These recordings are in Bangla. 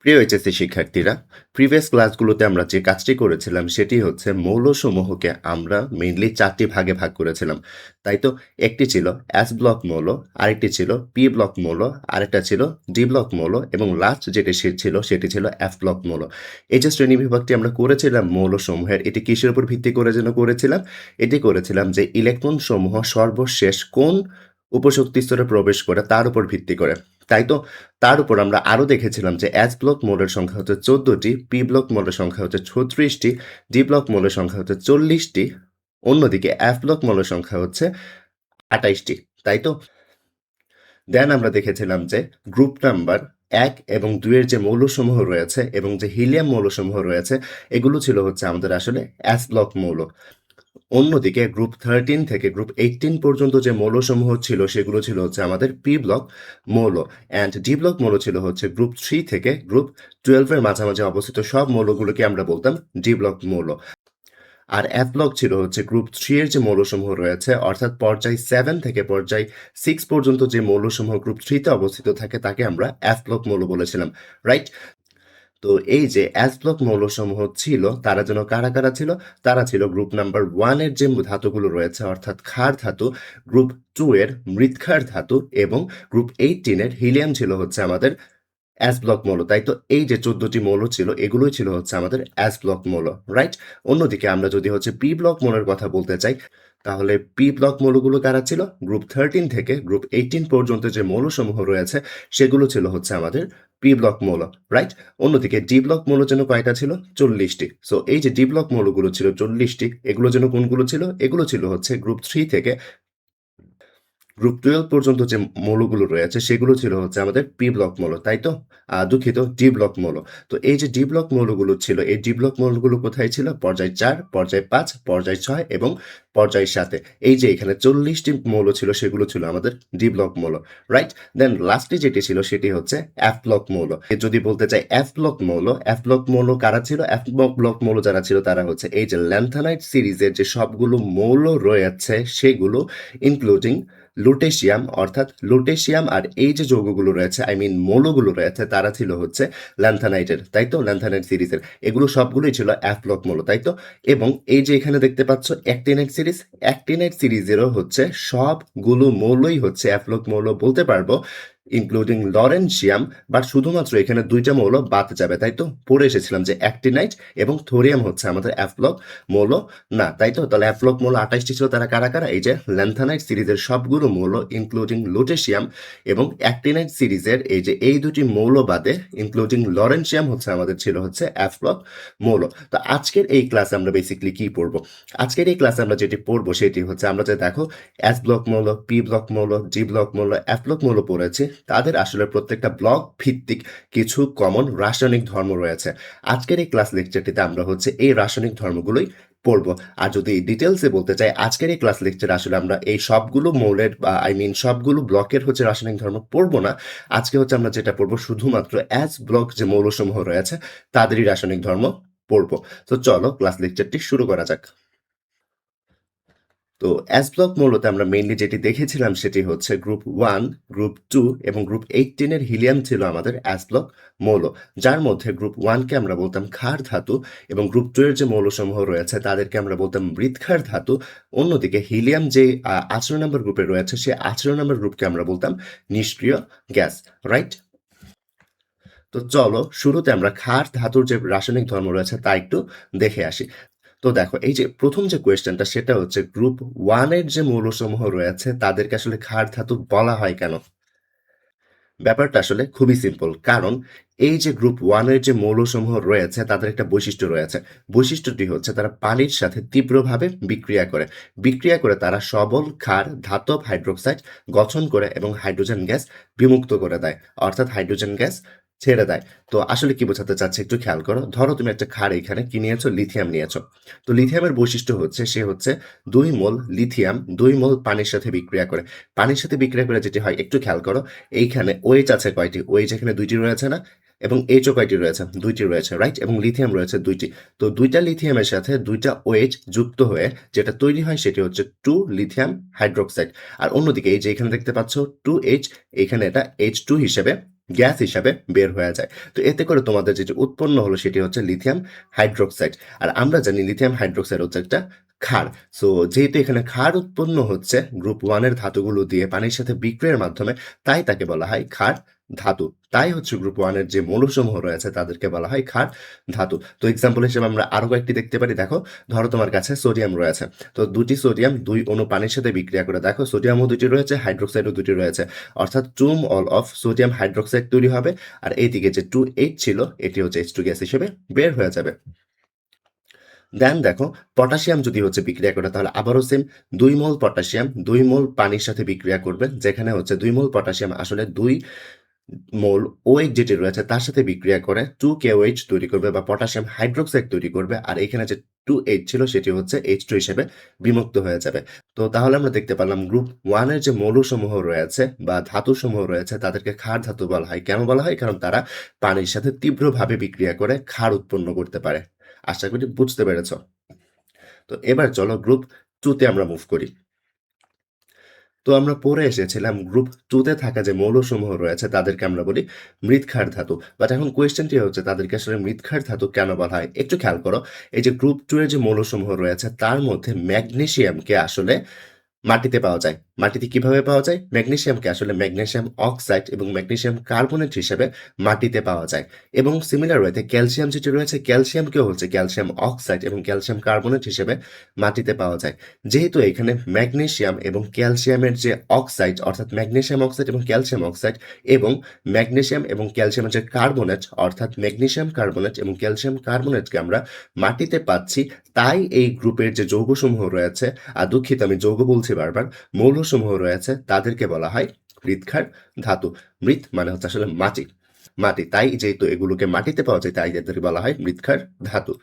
প্রিয় এইচএসসি শিক্ষার্থীরা, প্রিভিয়াস ক্লাসগুলোতে আমরা যে কাজটি করেছিলাম সেটি হচ্ছে মৌলসমূহকে আমরা মেইনলি ৪টি ভাগে ভাগ করেছিলাম। তাই তো একটি ছিল এস ব্লক মৌল, আরেকটি ছিল পি ব্লক মৌল, আরেকটা ছিল ডি ব্লক মৌল এবং লাস্ট যেটি ছিল সেটি ছিল এফ ব্লক মৌল। এই যে শ্রেণীবিভাগটি আমরা করেছিলাম মৌলসমূহের, এটি কিসের উপর ভিত্তি করে যেন করেছিলাম? এটি করেছিলাম যে ইলেকট্রন সমূহ সর্বশেষ কোন উপশক্তি স্তরে প্রবেশ করে তার উপর ভিত্তি করে। তাই তো তার উপর আমরা আরও দেখেছিলাম যে এস ব্লক মৌলের সংখ্যা হচ্ছে ১৪টি, পি ব্লক মৌলের সংখ্যা হচ্ছে ৩৬টি, ডি ব্লক মৌলের সংখ্যা হচ্ছে ৪০টি, অন্যদিকে এফ ব্লক মৌলের সংখ্যা হচ্ছে ২৮টি। তাই তো? দেন আমরা দেখেছিলাম যে গ্রুপ নাম্বার ১ এবং ২ এর যে মৌলসমূহ রয়েছে এবং যে হিলিয়াম মৌলসমূহ রয়েছে, এগুলো ছিল হচ্ছে আমাদের আসলে এস ব্লক মৌল। অন্যদিকে গ্রুপ 13 থেকে গ্রুপ 18 পর্যন্ত যে মৌলসমূহ ছিল সেগুলো ছিল হচ্ছে আমাদের পি ব্লক মৌল, অ্যান্ড ডি ব্লক মৌল ছিল হচ্ছে গ্রুপ 3 থেকে গ্রুপ 12 এর মাঝামাঝি অবস্থিত সব মৌলগুলোকে আমরা বলতাম ডি ব্লক মৌল। আর এফ ব্লক ছিল হচ্ছে গ্রুপ 3 এর যে মৌলসমূহ রয়েছে, অর্থাৎ পর্যায় 7 থেকে পর্যায় 6 পর্যন্ত যে মৌলসমূহ গ্রুপ 3 তে অবস্থিত থাকে তাকে আমরা এফ ব্লক মৌল বলেছিলাম, রাইট? তো এই যে এস ব্লক মৌলসমূহ ছিল তারা যেন কারা কারা ছিল? তারা ছিল গ্রুপ নাম্বার 1 এর যে ধাতুগুলো রয়েছে অর্থাৎ ক্ষার ধাতু, গ্রুপ 2 এর মৃৎক্ষার ধাতু এবং গ্রুপ 18 এর হিলিয়াম ছিল হচ্ছে আমাদের এস ব্লক মৌল। তাই তো এই যে 14টি মৌল ছিল এগুলোই ছিল হচ্ছে আমাদের এস ব্লক মৌল, রাইট? অন্যদিকে আমরা যদি হচ্ছে পি ব্লক মৌলের কথা বলতে চাই, তাহলে পি ব্লক মৌলগুলো কারা ছিল? গ্রুপ 13 থেকে গ্রুপ 18 পর্যন্ত যে মৌলসমূহ রয়েছে সেগুলো ছিল হচ্ছে আমাদের পি ব্লক মৌল, রাইট? অন্যদিকে ডি ব্লক মৌল যেন কয়টা ছিল? 40টি। সো এই যে ডি ব্লক মৌলগুলো ছিল 40টি, এগুলো যেন কোনগুলো ছিল? এগুলো ছিল হচ্ছে গ্রুপ 3 থেকে গ্রুপ 12 পর্যন্ত যে মৌলগুলো রয়েছে সেগুলো ছিল হচ্ছে আমাদের পি ব্লক মৌল, তাই তো? দুঃখিত, ডি ব্লক মৌল। তো এই যে ডি ব্লক মৌলগুলো ছিল, এই ডি ব্লক মৌলগুলো কোথায় ছিল? পর্যায় 4, পর্যায় 5, পর্যায় 6 এবং পর্যায় 7 এ। এই যে এখানে 40টি মৌল ছিল সেগুলো ছিল আমাদের ডি ব্লক মৌল, রাইট? দেন লাস্টে যেটি ছিল সেটি হচ্ছে এফ ব্লক মৌল। যদি বলতে চাই এফ ব্লক মৌল, এফ ব্লক মৌল কারা ছিল? এফ ব্লক মৌল যারা ছিল তারা হচ্ছে এই যে ল্যান্থানাইট সিরিজের যে সবগুলো মৌল রয়েছে সেগুলো ইনক্লুডিং লুটেশিয়াম, অর্থাৎ লুটেশিয়াম আর এই যে যৌগগুলো রয়েছে মৌলগুলো রয়েছে তারা ছিল হচ্ছে ল্যান্থানাইটের, তাই তো? ল্যান্থানাইট সিরিজের এগুলো সবগুলোই ছিল এফ ব্লক মৌল, তাই তো? এবং এই যে এখানে দেখতে পাচ্ছ অ্যাক্টিনাইট সিরিজ, অ্যাক্টিনাইট সিরিজেরও হচ্ছে সবগুলো মৌলই হচ্ছে এফ ব্লক মৌল বলতে পারবো, ইনক্লুডিং লরেনশিয়াম, বাট শুধুমাত্র এখানে 2টা মৌল বাদ যাবে, তাই তো? পড়ে এসেছিলাম যে অ্যাক্টিনাইট এবং থোরিয়াম হচ্ছে আমাদের এফ ব্লক মৌল না, তাই তো? তাহলে এফ ব্লক মৌল 28টি ছিল, তারা কারা কারা? এই যে ল্যান্থানাইট সিরিজের সবগুলো মৌল ইনক্লুডিং লুটেশিয়াম এবং অ্যাক্টিনাইট সিরিজের এই যে এই দুটি মৌল বাদে ইনক্লুডিং লরেনশিয়াম হচ্ছে আমাদের ছিল হচ্ছে এফ ব্লক মৌল। তো আজকের এই ক্লাসে আমরা বেসিক্যালি কি পড়বো? আজকের এই ক্লাসে আমরা যেটি পড়বো সেটি হচ্ছে আমরা যে দেখো এস ব্লক মৌল, পি ব্লক মৌল, ডি ব্লক মৌল, এফ ব্লক মৌল পড়েছি, তাদের আসলে প্রত্যেকটা ব্লক ভিত্তিক কিছু কমন রাসায়নিক ধর্ম রয়েছে। আজকের এই ক্লাস লেকচারটিতে আমরা হচ্ছে এই রাসায়নিক ধর্মগুলোই পড়বো। আর যদি ডিটেলসে বলতে চাই, আজকের এই ক্লাস লেকচারে আসলে আমরা এই সবগুলো মৌলের বা সবগুলো ব্লকের হচ্ছে রাসায়নিক ধর্ম পড়বো না। আজকে হচ্ছে আমরা যেটা পড়বো শুধুমাত্র এস ব্লক যে মৌলসমূহ রয়েছে তাদেরই রাসায়নিক ধর্ম পড়বো। তো চলো ক্লাস লেকচারটি শুরু করা যাক। তো এস ব্লক মৌলতে আমরা মেইনলি যেটি দেখেছিলাম সেটি হচ্ছে গ্রুপ 1, গ্রুপ 2 এবং গ্রুপ 18 এর হিলিয়াম ছিল আমাদের এস ব্লক মৌল, যার মধ্যে গ্রুপ 1 কে আমরা বলতাম ক্ষার ধাতু এবং গ্রুপ 2 এর যে মৌলসমূহ রয়েছে তাদেরকে আমরা বলতাম মৃৎক্ষার ধাতু। অন্যদিকে হিলিয়াম যে 18 নম্বর গ্রুপে রয়েছে সে 18 নম্বর গ্রুপকে আমরা বলতাম নিষ্ক্রিয় গ্যাস, রাইট? তো চলো শুরুতে আমরা ক্ষার ধাতুর যে রাসায়নিক ধর্ম রয়েছে তা একটু দেখে আসি। তো দেখো এই যে প্রথম যে কোয়েশ্চেনটা সেটা হচ্ছে গ্রুপ 1 এর যে মৌলসমূহ রয়েছে তাদেরকে আসলে ক্ষার ধাতু বলা হয় কেন? ব্যাপারটা আসলে খুবই সিম্পল, কারণ এই যে গ্রুপ 1 এর যে মৌলসমূহ রয়েছে তাদের একটা বৈশিষ্ট্য রয়েছে। বৈশিষ্ট্যটি হচ্ছে তারা পানির সাথে তীব্রভাবে বিক্রিয়া করে তারা সবল ক্ষার ধাতব হাইড্রোক্সাইড গঠন করে এবং হাইড্রোজেন গ্যাস বিমুক্ত করে দেয়, অর্থাৎ হাইড্রোজেন গ্যাস ছেড়ে দেয়। তো আসলে কি বোঝাতে চাচ্ছে একটু খেয়াল করো। ধরো তুমি একটা ক্ষার এখানে কি নিয়েছো? লিথিয়াম নিয়েছো। তো লিথিয়ামের বৈশিষ্ট্য হচ্ছে সে হচ্ছে 2 মোল লিথিয়াম 2 মোল পানির সাথে বিক্রিয়া করে। পানির সাথে বিক্রিয়া করে যেটি হয় একটু খেয়াল করো, এইখানে OH আছে কয়টি? OH এখানে 2টি রয়েছে না? এবং H ও কয়টি রয়েছে? 2টি রয়েছে, রাইট? এবং লিথিয়াম রয়েছে 2টি। তো 2টা লিথিয়ামের সাথে 2টা OH যুক্ত হয়ে যেটা তৈরি হয় সেটি হচ্ছে 2 লিথিয়াম হাইড্রোক্সাইড। আর অন্যদিকে এই যে এখানে দেখতে পাচ্ছ 2H, এখানে এটা H2 হিসেবে গ্যাস হিসাবে বের হয়ে যায়। তো এতে করে তোমাদের যেটি উৎপন্ন হলো সেটি হচ্ছে লিথিয়াম হাইড্রোক্সাইড। আর আমরা জানি লিথিয়াম হাইড্রোক্সাইড হচ্ছে একটা ক্ষার। সো যেহেতু এখানে ক্ষার উৎপন্ন হচ্ছে গ্রুপ 1 এর ধাতুগুলো দিয়ে পানির সাথে বিক্রিয়ার মাধ্যমে, তাই তাকে বলা হয় ক্ষার ধাতু। তাই হচ্ছে গ্রুপ 1 এর যে মৌলসমূহ রয়েছে তাদেরকে বলা হয় ক্ষার ধাতু। তো এক্সাম্পল হিসেবে আমরা আরো কয়েকটি দেখতে পারি। দেখো, ধরো তোমার কাছে সোডিয়াম রয়েছে। তো দুটি সোডিয়াম 2 অণু পানির সাথে বিক্রিয়া করে দেখো সোডিয়ামও দুটি রয়েছে, হাইড্রোক্সাইডও দুটি রয়েছে। অর্থাৎ 2 মল অফ সোডিয়াম হাইড্রোক্সাইড তৈরি হবে। আর এইদিকে যে 2H ছিল এটি হচ্ছে H2 গ্যাস হিসেবে বের হয়ে যাবে। দেন দেখো, পটাশিয়াম যদি হচ্ছে বিক্রিয়া করে তাহলে আবারও সেম 2 মোল পটাশিয়াম 2 মোল পানির সাথে বিক্রিয়া করবে, যেখানে হচ্ছে 2 মোল পটাশিয়াম আসলে 2 মোল OH যেটি রয়েছে তার সাথে বিক্রিয়া করে 2KOH তৈরি করবে বা পটাশিয়াম হাইড্রোক্সাইড তৈরি করবে। আর এখানে যে 2H ছিল সেটি হচ্ছে H2 হিসেবে বিমুক্ত হয়ে যাবে। তো তাহলে আমরা দেখতে পারলাম গ্রুপ 1 এর যে মৌলসমূহ রয়েছে বা ধাতুসমূহ রয়েছে তাদেরকে ক্ষার ধাতু বলা হয়। কেন বলা হয়? কারণ তারা পানির সাথে তীব্রভাবে বিক্রিয়া করে ক্ষার উৎপন্ন করতে পারে। আশা করি বুঝতে পেরেছ। তো এবার চলো গ্রুপ 2 তে আমরা মুভ করি। তো আমরা পড়ে এসেছিলাম গ্রুপ 2 তে থাকা যে মৌলসমূহ রয়েছে তাদেরকে আমরা বলি মৃৎক্ষার ধাতু। বাট এখন কোয়েশ্চেনটি হচ্ছে তাদেরকে আসলে মৃৎক্ষার ধাতু কেন বলা হয়? একটু খেয়াল করো। এই যে গ্রুপ 2 এর যে মৌলসমূহ রয়েছে তার মধ্যে ম্যাগনেসিয়ামকে আসলে মাটিতে পাওয়া যায়। মাটিতে কিভাবে পাওয়া যায়? ম্যাগনেসিয়ামকে আসলে ম্যাগনেসিয়াম অক্সাইড এবং ম্যাগনেসিয়াম কার্বনেট হিসেবে মাটিতে পাওয়া যায়। এবং সিমিলার ওয়েতে ক্যালসিয়াম যেটি রয়েছে ক্যালসিয়ামকেও হচ্ছে ক্যালসিয়াম অক্সাইড এবং ক্যালসিয়াম কার্বনেট হিসেবে মাটিতে পাওয়া যায়। যেহেতু এখানে ম্যাগনেসিয়াম এবং ক্যালসিয়ামের যে অক্সাইড অর্থাৎ ম্যাগনেসিয়াম অক্সাইড এবং ক্যালসিয়াম অক্সাইড এবং ম্যাগনেসিয়াম এবং ক্যালসিয়ামের যে কার্বনেট অর্থাৎ ম্যাগনেসিয়াম কার্বনেট এবং ক্যালসিয়াম কার্বনেটকে আমরা মাটিতে পাচ্ছি, তাই এই গ্রুপের যে যৌগসমূহ রয়েছে, দুঃখিত আমি যৌগ বলছি বারবার, মৌলসমূহ রয়েছে তাদেরকে বলা হয় মৃৎক্ষার ধাতু। মৃৎ মানে হচ্ছে আসলে মাটি। মাটি, তাই যেহেতু এগুলোকে মাটিতে পাওয়া যায় তাই এদেরকে বলা হয় মৃৎক্ষার ধাতু।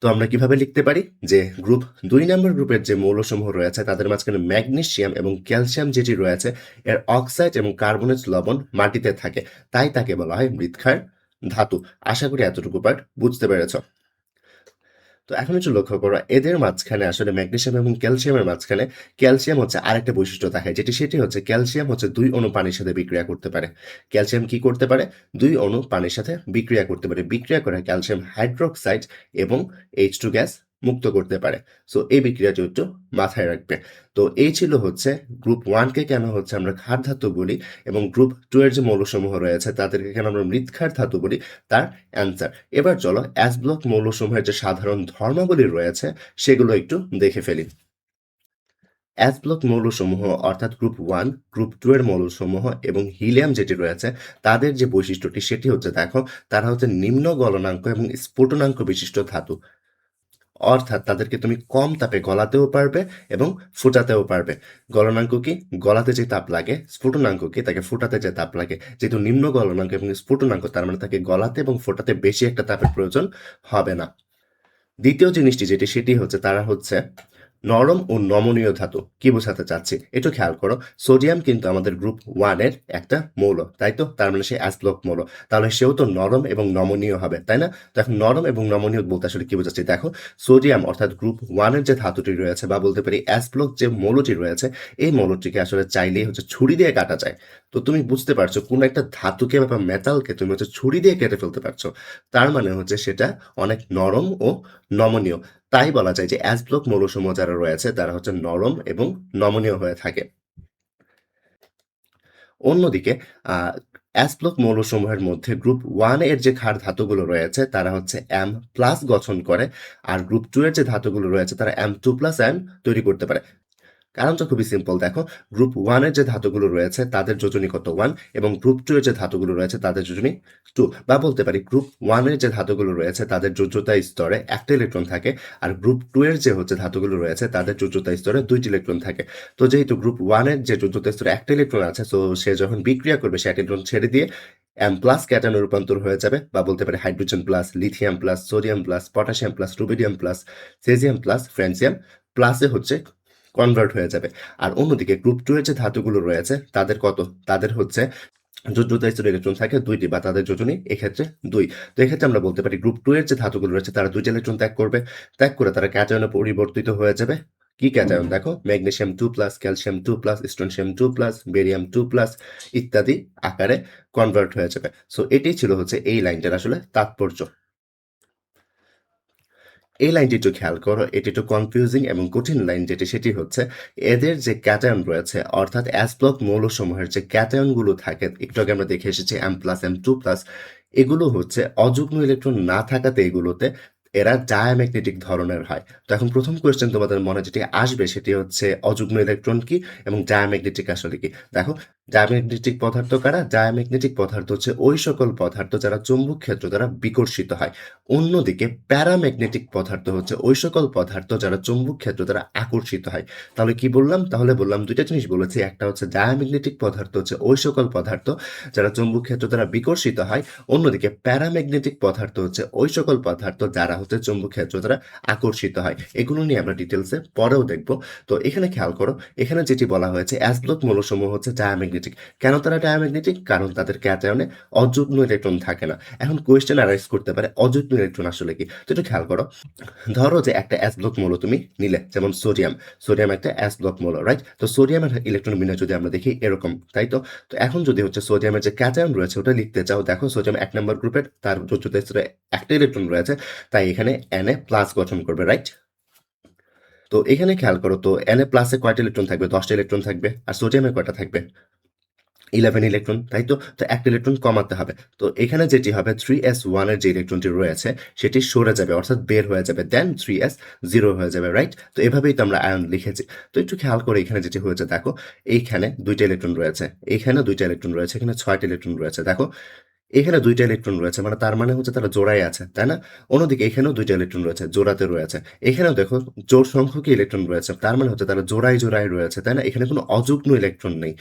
তো আমরা কিভাবে লিখতে পারি যে গ্রুপ 2 নম্বর গ্রুপের যে মৌলসমূহ রয়েছে তাদের মাঝখানে ম্যাগনেসিয়াম এবং ক্যালসিয়াম যেটি রয়েছে এর অক্সাইড এবং কার্বনেট লবণ মাটিতে থাকে, তাই তাকে বলা হয় মৃৎক্ষার ধাতু। আশা করি এতটুকু পার্ট বুঝতে পেরেছ। তো এখন একটু লক্ষ্য করো এদের মাঝখানে আসলে ম্যাগনেসিয়াম এবং ক্যালসিয়ামের মাঝখানে ক্যালসিয়াম হচ্ছে আরেকটা বৈশিষ্ট্য দেখায়, সেটি হচ্ছে ক্যালসিয়াম হচ্ছে 2 অণু পানির সাথে বিক্রিয়া করতে পারে। ক্যালসিয়াম কি করতে পারে? 2 অণু পানির সাথে বিক্রিয়া করতে পারে। বিক্রিয়া করে ক্যালসিয়াম হাইড্রোক্সাইড এবং H2 গ্যাস মুক্ত করতে পারে। সো এই বিক্রিয়াটি একটু মাথায় রাখবে। তো এই ছিল হচ্ছে গ্রুপ 1 কে কেন হচ্ছে আমরা ক্ষার ধাতু বলি এবং গ্রুপ 2 এর যে মৌলসমূহ রয়েছে তাদেরকে কেন আমরা মৃৎক্ষার ধাতু বলি তার অ্যান্সার। এবার চলো অ্যাস ব্লক মৌলসমূহের যে সাধারণ ধর্মাবলী রয়েছে সেগুলো একটু দেখে ফেলি। অ্যাস ব্লক মৌলসমূহ অর্থাৎ গ্রুপ 1, গ্রুপ 2 এর মৌলসমূহ এবং হিলিয়াম যেটি রয়েছে তাদের যে বৈশিষ্ট্যটি সেটি হচ্ছে দেখো তারা হচ্ছে নিম্ন গলনাঙ্ক এবং স্ফুটনাঙ্ক বিশিষ্ট ধাতু। অর্থাৎ তাদেরকে তুমি কম তাপে গলাতেও পারবে এবং ফুটাতেও পারবে। গলনাঙ্ক কি? গলাতে যে তাপ লাগে। স্ফুটনাঙ্ক কি? তাকে ফুটাতে যে তাপ লাগে। যেহেতু নিম্ন গলনাঙ্ক এবং স্ফুটনাঙ্ক তার মানে তাকে গলাতে এবং ফোটাতে বেশি একটা তাপের প্রয়োজন হবে না। দ্বিতীয় জিনিসটি সেটি হচ্ছে তারা হচ্ছে নরম ও নমনীয় ধাতু। কি বোঝাতে চাচ্ছি একটু খেয়াল করো। সোডিয়াম কিন্তু আমাদের গ্রুপ 1 এর একটা মৌল, তাই তো? তার মানে সে অ্যাস ব্লক মৌল। তাহলে সেও তো নরম এবং নমনীয় হবে, তাই না? তো এখন নরম এবং নমনীয় বলতে আসলে কি বোঝাচ্ছি দেখো, সোডিয়াম অর্থাৎ গ্রুপ 1 এর যে ধাতুটি রয়েছে বা বলতে পারি অ্যাস ব্লক যে মৌলটি রয়েছে এই মৌলটিকে আসলে চাইলেই হচ্ছে ছুরি দিয়ে কাটা যায়। তো তুমি বুঝতে পারছো কোন একটা ধাতুকে বা মেটালকে তুমি হচ্ছে ছুরি দিয়ে কেটে ফেলতে পারছো। তার মানে হচ্ছে সেটা অনেক নরম ও নমনীয়। তাই বলা যায় যে অ্যাস ব্লক মৌলসমূহ যারা রয়েছে তারা হচ্ছে নরম এবং নমনীয় হয়ে থাকে। অন্যদিকে অ্যাস ব্লক মৌলসমূহের মধ্যে গ্রুপ 1 এর যে ক্ষার ধাতুগুলো রয়েছে তারা হচ্ছে M+ গঠন করে, আর গ্রুপ 2 এর যে ধাতুগুলো রয়েছে তারা M2+ আয়ন তৈরি করতে পারে। কারণটা খুবই সিম্পল দেখো, গ্রুপ 1 এর যে ধাতুগুলো রয়েছে তাদের যোজনী কত 1 এবং গ্রুপ 2 এর যে ধাতুগুলো রয়েছে তাদের যোজনী 2, বা বলতে পারি গ্রুপ 1 এর যে ধাতুগুলো রয়েছে তাদের যোজ্যতা স্তরে একটা ইলেকট্রন থাকে, আর গ্রুপ 2 এর যে হচ্ছে ধাতুগুলো রয়েছে তাদের যোজ্যতা স্তরে 2টি ইলেকট্রন থাকে। তো যেহেতু গ্রুপ 1 এর যে যোজ্যতা স্তরে একটা ইলেকট্রন আছে, সো সে যখন বিক্রিয়া করবে সে একটা ইলেকট্রন ছেড়ে দিয়ে M+ ক্যাটায়নে রূপান্তর হয়ে যাবে, বা বলতে পারি hydrogen plus, lithium plus, sodium plus, potassium plus, rubidium plus, caesium plus, francium প্লাসে হচ্ছে কনভার্ট হয়ে যাবে। আর অন্যদিকে গ্রুপ 2 এর যে ধাতুগুলো রয়েছে তাদের কত? তাদের হচ্ছে যোজ্যতা স্তরে ইলেকট্রন থাকে 2টি, বা তাদের যোজনী এক্ষেত্রে 2। তো এক্ষেত্রে আমরা বলতে পারি গ্রুপ 2 এর যে ধাতুগুলো রয়েছে তারা 2টি ইলেকট্রন ত্যাগ করবে। ত্যাগ করে তারা ক্যাটায়নে পরিবর্তিত হয়ে যাবে কি ক্যাটায়ন দেখো, ম্যাগনেসিয়াম 2+, ক্যালসিয়াম 2+, স্ট্রনশিয়াম 2+, বেরিয়াম 2+, ইত্যাদি আকারে কনভার্ট হয়ে যাবে। সো এটাই ছিল হচ্ছে এই লাইনটার আসলে তাৎপর্য। এই লাইনটি একটু খেয়াল করো, এটি একটু কনফিউজিং এবং কঠিন লাইন যেটি, সেটি হচ্ছে এদের যে ক্যাটায়ন রয়েছে অর্থাৎ অ্যাস ব্লক মৌলসমূহের যে ক্যাটায়নগুলো থাকে, একটু আগে আমরা দেখে এসেছি M+, M2+, এগুলো হচ্ছে অযুগ্ম ইলেকট্রন না থাকাতে এগুলোতে এরা ডায়াম্যাগনেটিক ধরনের হয়। তো এখন প্রথম কোয়েশ্চেন তোমাদের মনে যেটি আসবে সেটি হচ্ছে অযুগ্ম ইলেকট্রন কি এবং ডায়াম্যাগনেটিক আসলে কি। দেখো, ডায়াম্যাগনেটিক পদার্থ কারা? ডায়াম্যাগনেটিক পদার্থ হচ্ছে ওই সকল পদার্থ যারা চৌম্বক ক্ষেত্র দ্বারা বিকর্ষিত হয়। অন্যদিকে প্যারাম্যাগনেটিক পদার্থ হচ্ছে ওই সকল পদার্থ যারা চৌম্বক ক্ষেত্র দ্বারা আকর্ষিত হয়। তাহলে কি বললাম? তাহলে বললাম দুইটা জিনিস বলেছি, একটা হচ্ছে ডায়াম্যাগনেটিক পদার্থ হচ্ছে ওই সকল পদার্থ যারা চৌম্বক ক্ষেত্র দ্বারা বিকর্ষিত হয়, অন্যদিকে প্যারাম্যাগনেটিক পদার্থ হচ্ছে ওই সকল পদার্থ যারা হচ্ছে চৌম্বক ক্ষেত্র দ্বারা আকর্ষিত হয়। এগুলো নিয়ে আমরা ডিটেলসে পরেও দেখব। তো এখানে খেয়াল করো, এখানে যেটি বলা হয়েছে অ্যাস ব্লক মৌলসমূহ হচ্ছে ডায়াম্যাগনেটিক। কেন তারা ডায়াম্যাগনেটিক? কারণ তাদের ক্যাটায়নে অযুগ্ম ইলেকট্রন থাকে না। এখন কোয়েশ্চেন অ্যারাইজ করতে পারে অযুগ্ম ইলেকট্রন আসলে কি। তো একটু খেয়াল করো, ধরো যে একটা অ্যাস ব্লক মৌল তুমি নিলে, যেমন সোডিয়াম। সোডিয়াম একটা অ্যাস ব্লক মৌল, রাইট? তো সোডিয়ামের ইলেকট্রন বিন্যাস যদি আমরা দেখি এরকম, তাই তো? তো এখন যদি হচ্ছে সোডিয়ামের যে ক্যাটায়ন রয়েছে ওটা লিখতে চাও, দেখো সোডিয়াম 1 নম্বর গ্রুপের, তার যোজ্যতা স্তরে একটা ইলেকট্রন রয়েছে, তাই এখানে Na+ গঠন করবে, রাইট? তো এখানে খেয়াল করো তো Na+ এ কয়টা ইলেকট্রন থাকবে? 10টা ইলেকট্রন থাকবে। আর সোডিয়ামে কয়টা থাকবে? 11 ইলেকট্রন, তাই তো? তো একটা ইলেকট্রন কমাতে হবে। তো এখানে যেটি হবে 3s1 এর যে ইলেকট্রনটি রয়েছে সেটি সরে যাবে, অর্থাৎ বের হয়ে যাবে। দেন 3s 0 হয়ে যাবে, রাইট? তো এভাবেই তো আমরা আয়ন লিখেছি। তো একটু খেয়াল করে এখানে যেটি হয়েছে দেখো, এইখানে 2টা ইলেকট্রন রয়েছে, এইখানেও 2টা ইলেকট্রন রয়েছে, এখানে 6টা ইলেকট্রন রয়েছে। দেখো, এখানে 2টা ইলেকট্রন রয়েছে, মানে তার মানে হচ্ছে তারা জোড়ায় আছে, তাই না? অন্যদিকে এখানেও 2টা ইলেকট্রন রয়েছে, জোড়াতে রয়েছে। এখানেও দেখো জোড় সংখ্যকই ইলেকট্রন রয়েছে, তার মানে হচ্ছে তারা জোড়ায় জোড়ায় রয়েছে, তাই না? এখানে কোনো অযুগ্ম ইলেকট্রন নেই।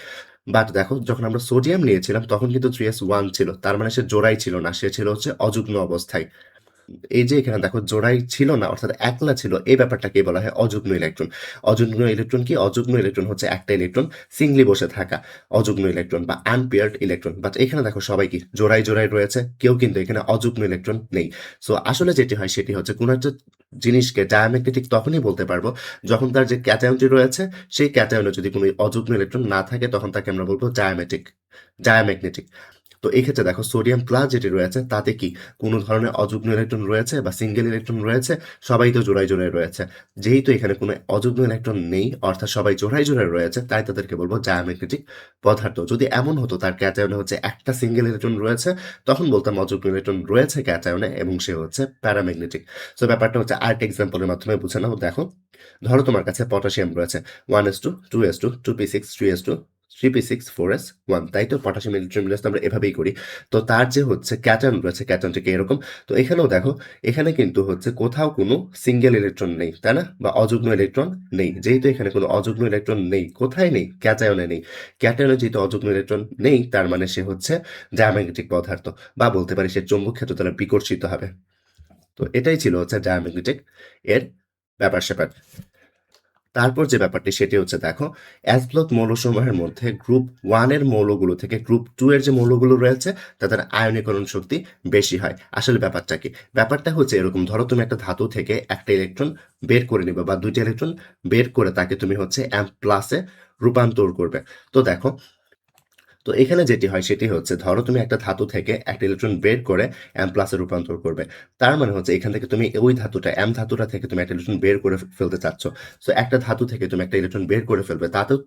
বাট দেখো, যখন আমরা সোডিয়াম নিয়েছিলাম তখন কিন্তু 3s1 ছিল, তার মানে সে জোড়াই ছিল না, সে ছিল হচ্ছে অযুগ্ম অবস্থায়। এই যে এখানে দেখো জোড়াই ছিল না, অর্থাৎ একলা ছিল, এই ব্যাপারটাকে বলা হয় অযুগ্ম ইলেকট্রন। অযুগ্ম ইলেকট্রন কি? অযুগ্ম ইলেকট্রন হচ্ছে একটা ইলেকট্রন সিঙ্গলি বসে থাকা অযুগ্ম ইলেকট্রন বা আনপেয়ার্ড ইলেকট্রন। বাট এখানে দেখো সবাই কি জোড়ায় জোড়ায় রয়েছে, কেউ কিন্তু এখানে অযুগ্ম ইলেকট্রন নেই। সো আসলে যেটি হয় সেটি হচ্ছে কোনো একটা জিনিসকে ডায়াম্যাগনেটিক তখনই বলতে পারবো যখন তার যে ক্যাটায়নটি রয়েছে সেই ক্যাটায়নে যদি কোনো অযুগ্ম ইলেকট্রন না থাকে, তখন তাকে আমরা বলবো ডায়াম্যাগনেটিক। তো এই ক্ষেত্রে দেখো সোডিয়াম প্লাস যেটি রয়েছে তাতে কি কোনো ধরনের অযুগ্ম ইলেকট্রন রয়েছে বা সিঙ্গেল ইলেকট্রন রয়েছে? সবাই তো জোড়ায় জোড়ায় রয়েছে। যেহেতু এখানে কোনো অযুগ্ম ইলেকট্রন নেই, অর্থাৎ সবাই জোড়ায় জোড়ায় রয়েছে, তাই তাদেরকে বলবো ডায়াম্যাগনেটিক পদার্থ। যদি এমন হতো তার ক্যাটায়নে হচ্ছে একটা সিঙ্গেল ইলেকট্রন রয়েছে, তখন বলতাম অযুগ্ম ইলেকট্রন রয়েছে ক্যাটায়নে এবং সে হচ্ছে প্যারাম্যাগনেটিক। সো ব্যাপারটা হচ্ছে আরেকটা এক্সাম্পলের মাধ্যমে বুঝে নাও। দেখো, ধরো তোমার কাছে পটাশিয়াম রয়েছে 1s2, 2s2, 2p6, 3s2, 3p6, 4s1, তাই তো? পটাশিয়াম ইলেকট্রন বিন্যাস তো আমরা এভাবেই করি। তো তার যে হচ্ছে ক্যাটায়ন রয়েছে, ক্যাটায়নটিকে এরকম। তো এখানেও দেখো, এখানে কিন্তু হচ্ছে কোথাও কোনো সিঙ্গেল ইলেকট্রন নেই, তাই না? বা অযুগ্ম ইলেকট্রন নেই। যেহেতু এখানে কোনো অযুগ্ম ইলেকট্রন নেই, কোথায় নেই? ক্যাটায়নে নেই। ক্যাটায়নে যেহেতু অযুগ্ম ইলেকট্রন নেই, তার মানে সে হচ্ছে ডায়াম্যাগনেটিক পদার্থ, বা বলতে পারি সে চৌম্বক ক্ষেত্র দ্বারা বিকর্ষিত হবে। তো এটাই ছিল হচ্ছে ডায়াম্যাগনেটিক এর ব্যাপার-স্যাপার। তারপর যে ব্যাপারটি সেটি হচ্ছে দেখো, অ্যাস ব্লক মৌলসমূহের মধ্যে গ্রুপ 1 এর মৌলগুলো থেকে গ্রুপ 2 এর যে মৌলগুলো রয়েছে তাদের আয়নীকরণ শক্তি বেশি হয়। আসলে ব্যাপারটা কি? ব্যাপারটা হচ্ছে এরকম, ধরো তুমি একটা ধাতু থেকে একটা ইলেকট্রন বের করে নিবে বা 2টা ইলেকট্রন বের করে তাকে তুমি হচ্ছে M+ এ রূপান্তর করবে। তো দেখো, তো এখানে যেটি হয় সেটি হচ্ছে, ধরো তুমি একটা ধাতু থেকে একটা ইলেকট্রন বের করে M+ এ রূপান্তর করবে। তার মানে হচ্ছে এখান থেকে তুমি ওই ধাতুটা, M ধাতুটা থেকে তুমি একটা ইলেকট্রন বের করে ফেলতে চাচ্ছ। সো একটা ধাতু থেকে তুমি একটা ইলেকট্রন বের করে ফেলবে,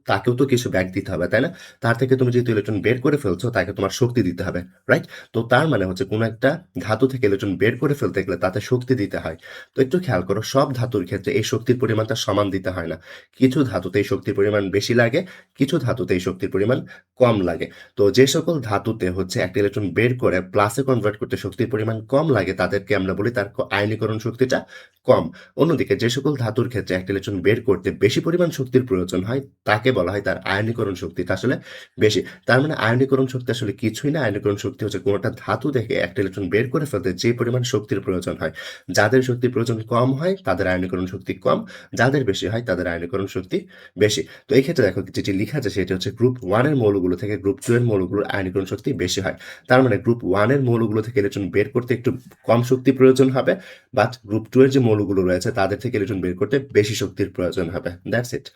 তাকেও তো কিছু ব্যাক দিতে হবে, তাই না? তার থেকে তুমি যেহেতু ইলেকট্রন বের করে ফেলছো, তাকে তোমার শক্তি দিতে হবে, রাইট? তো তার মানে হচ্ছে কোনো একটা ধাতু থেকে ইলেকট্রন বের করে ফেলতে গেলে তাতে শক্তি দিতে হয়। তো একটু খেয়াল করো, সব ধাতুর ক্ষেত্রে এই শক্তির পরিমাণটা সমান দিতে হয় না। কিছু ধাতুতে এই শক্তির পরিমাণ বেশি লাগে, কিছু ধাতুতে এই শক্তির পরিমাণ কম লাগে। তো যে সকল ধাতুতে হচ্ছে একটা ইলেকট্রন বের করে প্লাসে কনভার্ট করতে শক্তির পরিমাণ কম লাগে, তাদেরকে আমরা বলি তার আয়নীকরণ শক্তিটা কম। অন্যদিকে যে সকল ধাতুর ক্ষেত্রে একটা ইলেকট্রন বের করতে বেশি পরিমাণ শক্তির প্রয়োজন হয়, তাকে বলা হয় তার আয়নীকরণ শক্তিটা আসলে বেশি। তার মানে আয়নীকরণ শক্তি আসলে কিছুই না, আয়নীকরণ শক্তি হচ্ছে কোনো একটা ধাতু থেকে একটা ইলেকট্রন বের করে ফেলতে যে পরিমাণ শক্তির প্রয়োজন হয়। যাদের শক্তির প্রয়োজন কম হয় তাদের আয়নীকরণ শক্তি কম, যাদের বেশি হয় তাদের আয়নীকরণ শক্তি বেশি। তো এই ক্ষেত্রে দেখো যেটি লিখা আছে সেটি হচ্ছে গ্রুপ 1 এর মৌলগুলো থেকে গ্রুপ 2 এর মৌলগুলোর আয়নীকরণ শক্তি বেশি হয়। তার মানে গ্রুপ 1 এর মৌলগুলো থেকে ইলেকট্রন বের করতে একটু কম শক্তি প্রয়োজন হবে, বাট গ্রুপ 2 এর যে মৌলগুলো রয়েছে তাদের থেকে ইলেকট্রন বের করতে বেশি শক্তির প্রয়োজন হবে। That's it.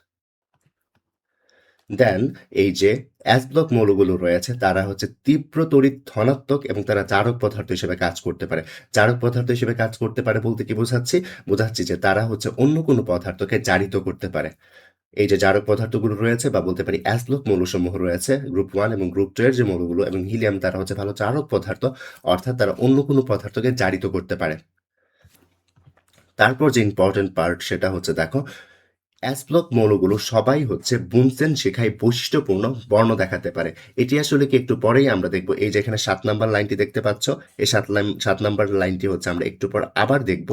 দেন এই যে এস ব্লক মৌলগুলো রয়েছে তারা হচ্ছে তীব্র তড়িৎ ধনাত্মক এবং তারা জারক পদার্থ হিসেবে কাজ করতে পারে। জারক পদার্থ হিসেবে কাজ করতে পারে বলতে কি বোঝাচ্ছি? বোঝাচ্ছি যে তারা হচ্ছে অন্য কোনো পদার্থকে জারিত করতে পারে। এই যে জারক পদার্থগুলো রয়েছে বা বলতে পারি এস ব্লক মৌলসমূহ রয়েছে গ্রুপ 1 এবং গ্রুপ 2 এর যে মৌলগুলো এবং হিলিয়াম তারা হচ্ছে ভালো জারক পদার্থ, অর্থাৎ তারা অন্য কোনো পদার্থকে জারিত করতে পারে। তারপর যে ইম্পর্টেন্ট পার্ট সেটা হচ্ছে দেখো অ্যাস ব্লক মৌলগুলো সবাই হচ্ছে বুনসেন শিখায় বৈশিষ্ট্যপূর্ণ বর্ণ দেখাতে পারে। এটি আসলে কি একটু পরেই আমরা দেখব। এই যে এখানে 7 নাম্বার লাইনটি দেখতে পাচ্ছ, এই 7 নাম্বার লাইনটি হচ্ছে আমরা একটু পর আবার দেখব।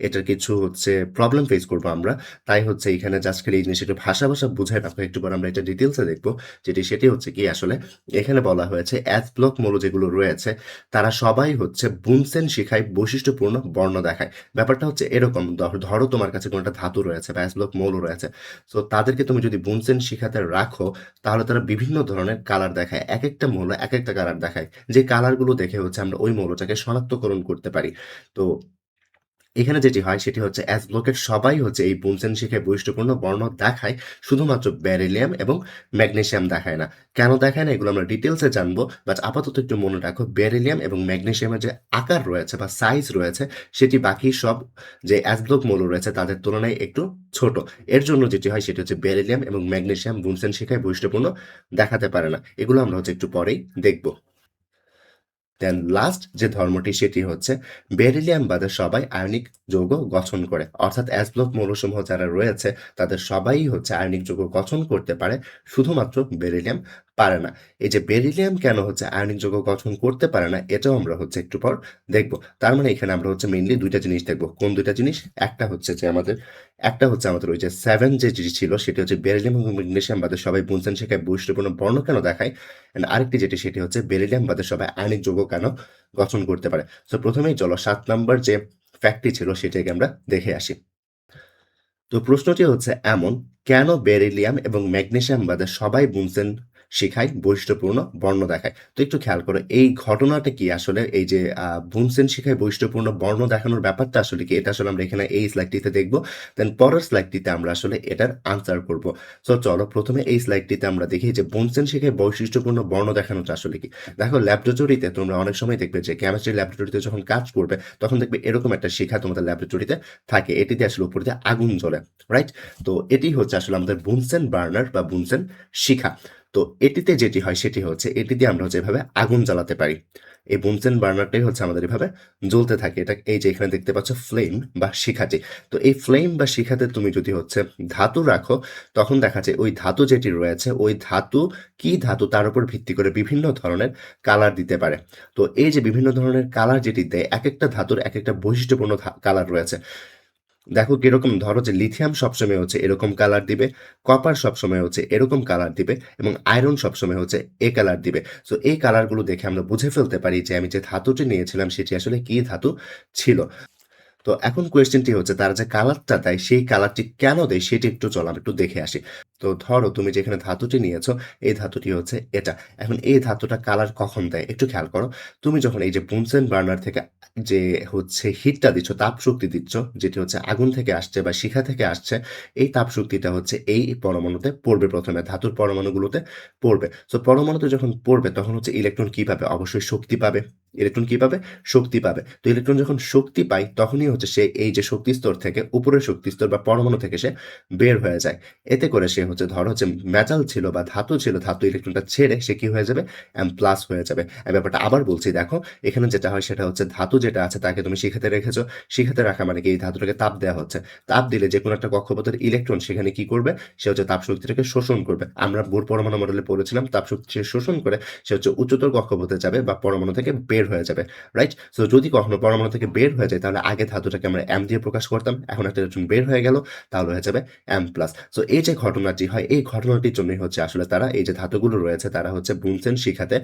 এটার কিছু হচ্ছে প্রবলেম ফেস করব আমরা। তাই হচ্ছে এখানে জাস্ট খালি এই জিনিসটা একটু ভাষা বুঝায় রাখো, একটু পর আমরা এটা ডিটেইলসে দেখব। সেটি হচ্ছে কি আসলে এখানে বলা হয়েছে অ্যাস ব্লক মৌল যেগুলো রয়েছে তারা সবাই হচ্ছে বুনসেন শিখায় বৈশিষ্ট্যপূর্ণ বর্ণ দেখায়। ব্যাপারটা হচ্ছে এরকম, ধরো তোমার কাছে কোনো একটা ধাতু রয়েছে বা অ্যাস ব্লক মৌল রয়েছে। সো তাদেরকে তুমি যদি বুনসেন শিখাতে রাখো তাহলে তারা বিভিন্ন ধরনের কালার দেখায়। একেকটা মৌল একেকটা কালার দেখায়। যে কালারগুলো দেখে হচ্ছে আমরা ওই মৌলটাকে শনাক্তকরণ করতে পারি। তো এখানে যেটি হয় সেটি হচ্ছে অ্যাস ব্লকের সবাই হচ্ছে এই বুনসেন শিখায় বৈশিষ্ট্যপূর্ণ বর্ণ দেখায়, শুধুমাত্র বেরিলিয়াম এবং ম্যাগনেসিয়াম দেখায় না। কেন দেখায় না এগুলো আমরা ডিটেলসে জানবো, বাট আপাতত একটু মনে রাখো বেরিলিয়াম এবং ম্যাগনেসিয়ামের যে আকার রয়েছে বা সাইজ রয়েছে সেটি বাকি সব যে অ্যাস ব্লক মৌল রয়েছে তাদের তুলনায় একটু ছোট। এর জন্য যেটি হয় সেটি হচ্ছে বেরিলিয়াম এবং ম্যাগনেসিয়াম বুনসেন শিখায় বৈশিষ্ট্যপূর্ণ দেখাতে পারে না। এগুলো আমরা হচ্ছে একটু পরেই দেখব। দেন লাস্ট যে ধর্মটি সেটি হচ্ছে বেরিলিয়াম বাদে সবাই আয়নিক যৌগ গঠন করে, অর্থাৎ অ্যাস ব্লক মৌলসমূহ যারা রয়েছে তাদের সবাই হচ্ছে আয়নিক যৌগ গঠন করতে পারে, শুধুমাত্র বেরিলিয়াম পারে না। এই যে বেরিলিয়াম কেন হচ্ছে আয়নিক যৌগ গঠন করতে পারে না এটাও আমরা হচ্ছে একটু পর দেখব। তার মানে এখানে আমরা হচ্ছে মেইনলি দুইটা জিনিস দেখব। কোন দুইটা জিনিস? একটা হচ্ছে আমাদের ওই যে 7 যে জিনিস ছিল সেটি হচ্ছে বেরিলিয়াম এবং ম্যাগনেসিয়াম বাদে সবাই বুনসেন শিখায় বৈশিষ্ট্যপূর্ণ বর্ণ কেন দেখায়, এন্ড আরেকটি যেটি সেটি হচ্ছে বেরিলিয়াম বাদে সবাই আয়নিক যৌগ কেন গঠন করতে পারে। সো প্রথমেই চলো 7 নাম্বার যে ফ্যাক্টটি ছিল সেটাকে আমরা দেখে আসি। তো প্রশ্নটি হচ্ছে এমন, কেন বেরিলিয়াম এবং ম্যাগনেসিয়াম বাদে সবাই বুনসেন শিখায় বৈশিষ্ট্যপূর্ণ বর্ণ দেখায়? তো একটু খেয়াল করো এই ঘটনাটা কি আসলে, এই যে বুনসেন শিখায় বৈশিষ্ট্যপূর্ণ বর্ণ দেখানোর ব্যাপারটা আসলে কি, এটা আসলে আমরা এখানে এই স্লাইডটিতে দেখব। দেন পরের স্লাইডটিতে আমরা আসলে এটার আনসার করব। সো চলো প্রথমে এই স্লাইডটিতে আমরা দেখি যে বুনসেন শিখায় বৈশিষ্ট্যপূর্ণ বর্ণ দেখানোটা আসলে কি। দেখো ল্যাবরেটরিতে তোমরা অনেক সময় দেখবে যে কেমিস্ট্রি ল্যাবরেটরিতে যখন কাজ করবে তখন দেখবে এরকম একটা শিখা তোমাদের ল্যাবরেটরিতে থাকে, এটি দিয়ে আসলে উপর দিয়ে আগুন জ্বলে, রাইট? তো এটি হচ্ছে আসলে আমাদের বুনসেন বার্নার বা বুনসেন শিখা। তো এটিতে যেটি হয় সেটি হচ্ছে এটি দিয়ে আমরা হচ্ছে এভাবে আগুন জ্বালাতে পারি। এই বুনসেন বার্নারটাই হচ্ছে আমাদের এভাবে জ্বলতে থাকে। এটা এই যে এখানে দেখতে পাচ্ছ ফ্লেম বা শিখাটি। তো এই ফ্লেম বা শিখাতে তুমি যদি হচ্ছে ধাতু রাখো তখন দেখা যায় ওই ধাতু যেটি রয়েছে ওই ধাতু কি ধাতু তার উপর ভিত্তি করে বিভিন্ন ধরনের কালার দিতে পারে। তো এই যে বিভিন্ন ধরনের কালার যেটি দেয় এক একটা ধাতুর এক একটা বৈশিষ্ট্যপূর্ণ কালার রয়েছে। দেখো কিরকম, ধরো যে লিথিয়াম সবসময় হচ্ছে এরকম কালার দিবে, কপার সবসময় হচ্ছে এরকম কালার দিবে এবং আয়রন সবসময় হচ্ছে এ কালার দিবে। সো এই কালারগুলো দেখে আমরা বুঝে ফেলতে পারি যে আমি যে ধাতুটি নিয়েছিলাম সেটি আসলে কি ধাতু ছিল। তো এখন কোয়েশ্চেনটি হচ্ছে তারা যে কালারটা দেয় সেই কালারটি কেন দেয় সেটি একটু চলো আমরা একটু দেখে আসি। তো ধরো তুমি যেখানে ধাতুটি নিয়েছো এই ধাতুটি হচ্ছে এটা। এখন এই ধাতুটা কালার কখন দেয় একটু খেয়াল করো। তুমি যখন এই যে বুনসেন বার্নার থেকে যে হচ্ছে হিটটা দিচ্ছ, তাপ শক্তি দিচ্ছ, যেটি হচ্ছে আগুন থেকে আসছে বা শিখা থেকে আসছে, এই তাপ শক্তিটা হচ্ছে এই পরমাণুতে পড়বে, প্রথমে ধাতুর পরমাণুগুলোতে পড়বে। সো পরমাণুতে যখন পড়বে তখন হচ্ছে ইলেকট্রন কি পাবে? অবশ্যই শক্তি পাবে। ইলেকট্রন কি পাবে? শক্তি পাবে। তো ইলেকট্রন যখন শক্তি পায় তখনই হচ্ছে সে এই যে শক্তি স্তর থেকে উপরের শক্তি স্তর বা পরমাণু থেকে সে বের হয়ে যায়। এতে করে সে হচ্ছে ধরো যে মেটাল ছিল বা ধাতু ছিল, ধাতু ইলেকট্রনটা ছেড়ে সে কি হয়ে যাবে? প্লাস হয়ে যাবে। এই ব্যাপারটা আবার বলছি দেখো, এখানে যেটা হয় সেটা হচ্ছে ধাতু যেটা আছে তাকে তুমি শিখাতে রেখেছো, শিখাতে রাখা মানে কি এই ধাতুটাকে তাপ দেওয়া হচ্ছে। তাপ দিলে যে কোনো একটা কক্ষপথের ইলেকট্রন সেখানে কি করবে? সে হচ্ছে তাপ শক্তিটাকে শোষণ করবে। আমরা বোর পরমাণু মডেলে পড়েছিলাম তাপ শক্তি সে শোষণ করে সে হচ্ছে উচ্চতর কক্ষপথে যাবে বা পরমাণু থেকে বের হয়ে যাবে, রাইট? সো যদি কখনো পরমাণু থেকে বের হয়ে যায় তাহলে আগে ধাতুটাকে আমরা M দিয়ে প্রকাশ করতাম। এখন একটা ইলেকট্রন বের হয়ে গেল তাহলে হয়ে যাবে M+। সো এই যে ঘটনাটি হয় এই ঘটনাটির জন্যই হচ্ছে আসলে তারা এই যে ধাতুগুলো রয়েছে তারা হচ্ছে বুনসেন শিখাতে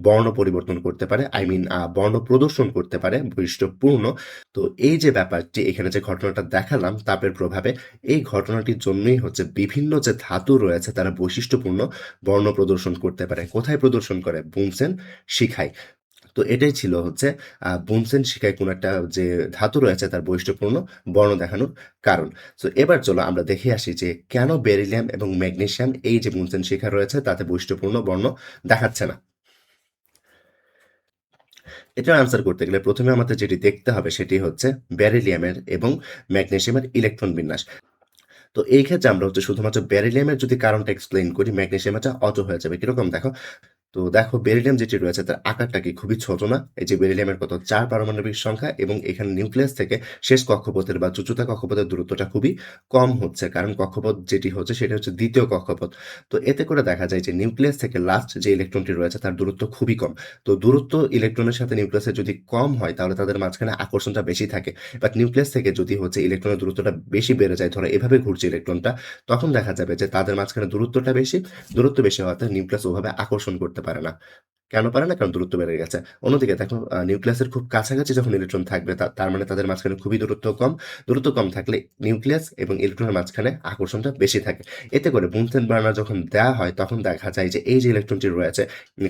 বর্ণ পরিবর্তন করতে পারে। আই মিন বর্ণ প্রদর্শন করতে পারে বৈশিষ্ট্যপূর্ণ। তো এই যে ব্যাপারটি এখানে যে ঘটনাটা দেখালাম তাপের প্রভাবে এই ঘটনাটির জন্যই হচ্ছে বিভিন্ন যে ধাতু রয়েছে তারা বৈশিষ্ট্যপূর্ণ বর্ণ প্রদর্শন করতে পারে। কোথায় প্রদর্শন করে? বুনসেন শিখায়। তো এটাই ছিল হচ্ছে বুনসেন শিখায় কোনো একটা যে ধাতু রয়েছে তার বৈশিষ্ট্যপূর্ণ বর্ণ দেখানোর কারণ। সো এবার চলো আমরা দেখে আসি যে কেন বেরিলিয়াম এবং ম্যাগনেসিয়াম এই যে বুনসেন শিখা রয়েছে তাতে বৈশিষ্ট্যপূর্ণ বর্ণ দেখাচ্ছে না। এটার আনসার করতে গেলে প্রথমে আমাদের যেটি দেখতে হবে সেটি হচ্ছে বেরিলিয়ামের এবং ম্যাগনেসিয়ামের ইলেকট্রন বিন্যাস। তো এই ক্ষেত্রে আমরা হচ্ছে শুধুমাত্র বেরিলিয়ামের যদি কারণটা এক্সপ্লেইন করি ম্যাগনেসিয়ামটা অটো হয়ে যাবে। কিরকম দেখো? তো দেখো বেরিলিয়াম যেটি রয়েছে তার আকারটা কি খুবই ছোট না? এই যে বেরিলিয়ামের কত ৪ পারমাণবিক সংখ্যা এবং এখানে নিউক্লিয়াস থেকে শেষ কক্ষপথের বা চুচুতা কক্ষপথের দূরত্বটা খুবই কম হচ্ছে। কারণ কক্ষপথ যেটি হচ্ছে সেটা হচ্ছে দ্বিতীয় কক্ষপথ। তো এতে করে দেখা যায় যে নিউক্লিয়াস থেকে লাস্ট যে ইলেকট্রনটি রয়েছে তার দূরত্ব খুবই কম। তো দূরত্ব ইলেকট্রনের সাথে নিউক্লিয়াসের যদি কম হয় তাহলে তাদের মাঝখানে আকর্ষণটা বেশি থাকে। বাট নিউক্লিয়াস থেকে যদি হচ্ছে ইলেকট্রনের দূরত্বটা বেশি বেড়ে যায়, ধরো এভাবে ঘুরছে ইলেকট্রনটা, তখন দেখা যাবে যে তাদের মাঝখানে দূরত্বটা বেশি। দূরত্ব বেশি হওয়াতে নিউক্লিয়াস ওভাবে আকর্ষণ করতে পারে না। কেন পারে না? কারণ দূরত্ব বেড়ে গেছে। অন্যদিকে দেখো নিউক্লিয়াসের খুব কাছাকাছি যখন ইলেকট্রন থাকবে তার মানে তাদের মাঝখানে খুবই দূরত্ব কম। দূরত্ব কম থাকলে নিউক্লিয়াস এবং ইলেকট্রনের মাঝখানে আকর্ষণটা বেশি থাকে। এতে করে বুনসেন বার্নার যখন দেয়া হয় তখন দেখা যায় যে এই যে ইলেকট্রনটি রয়েছে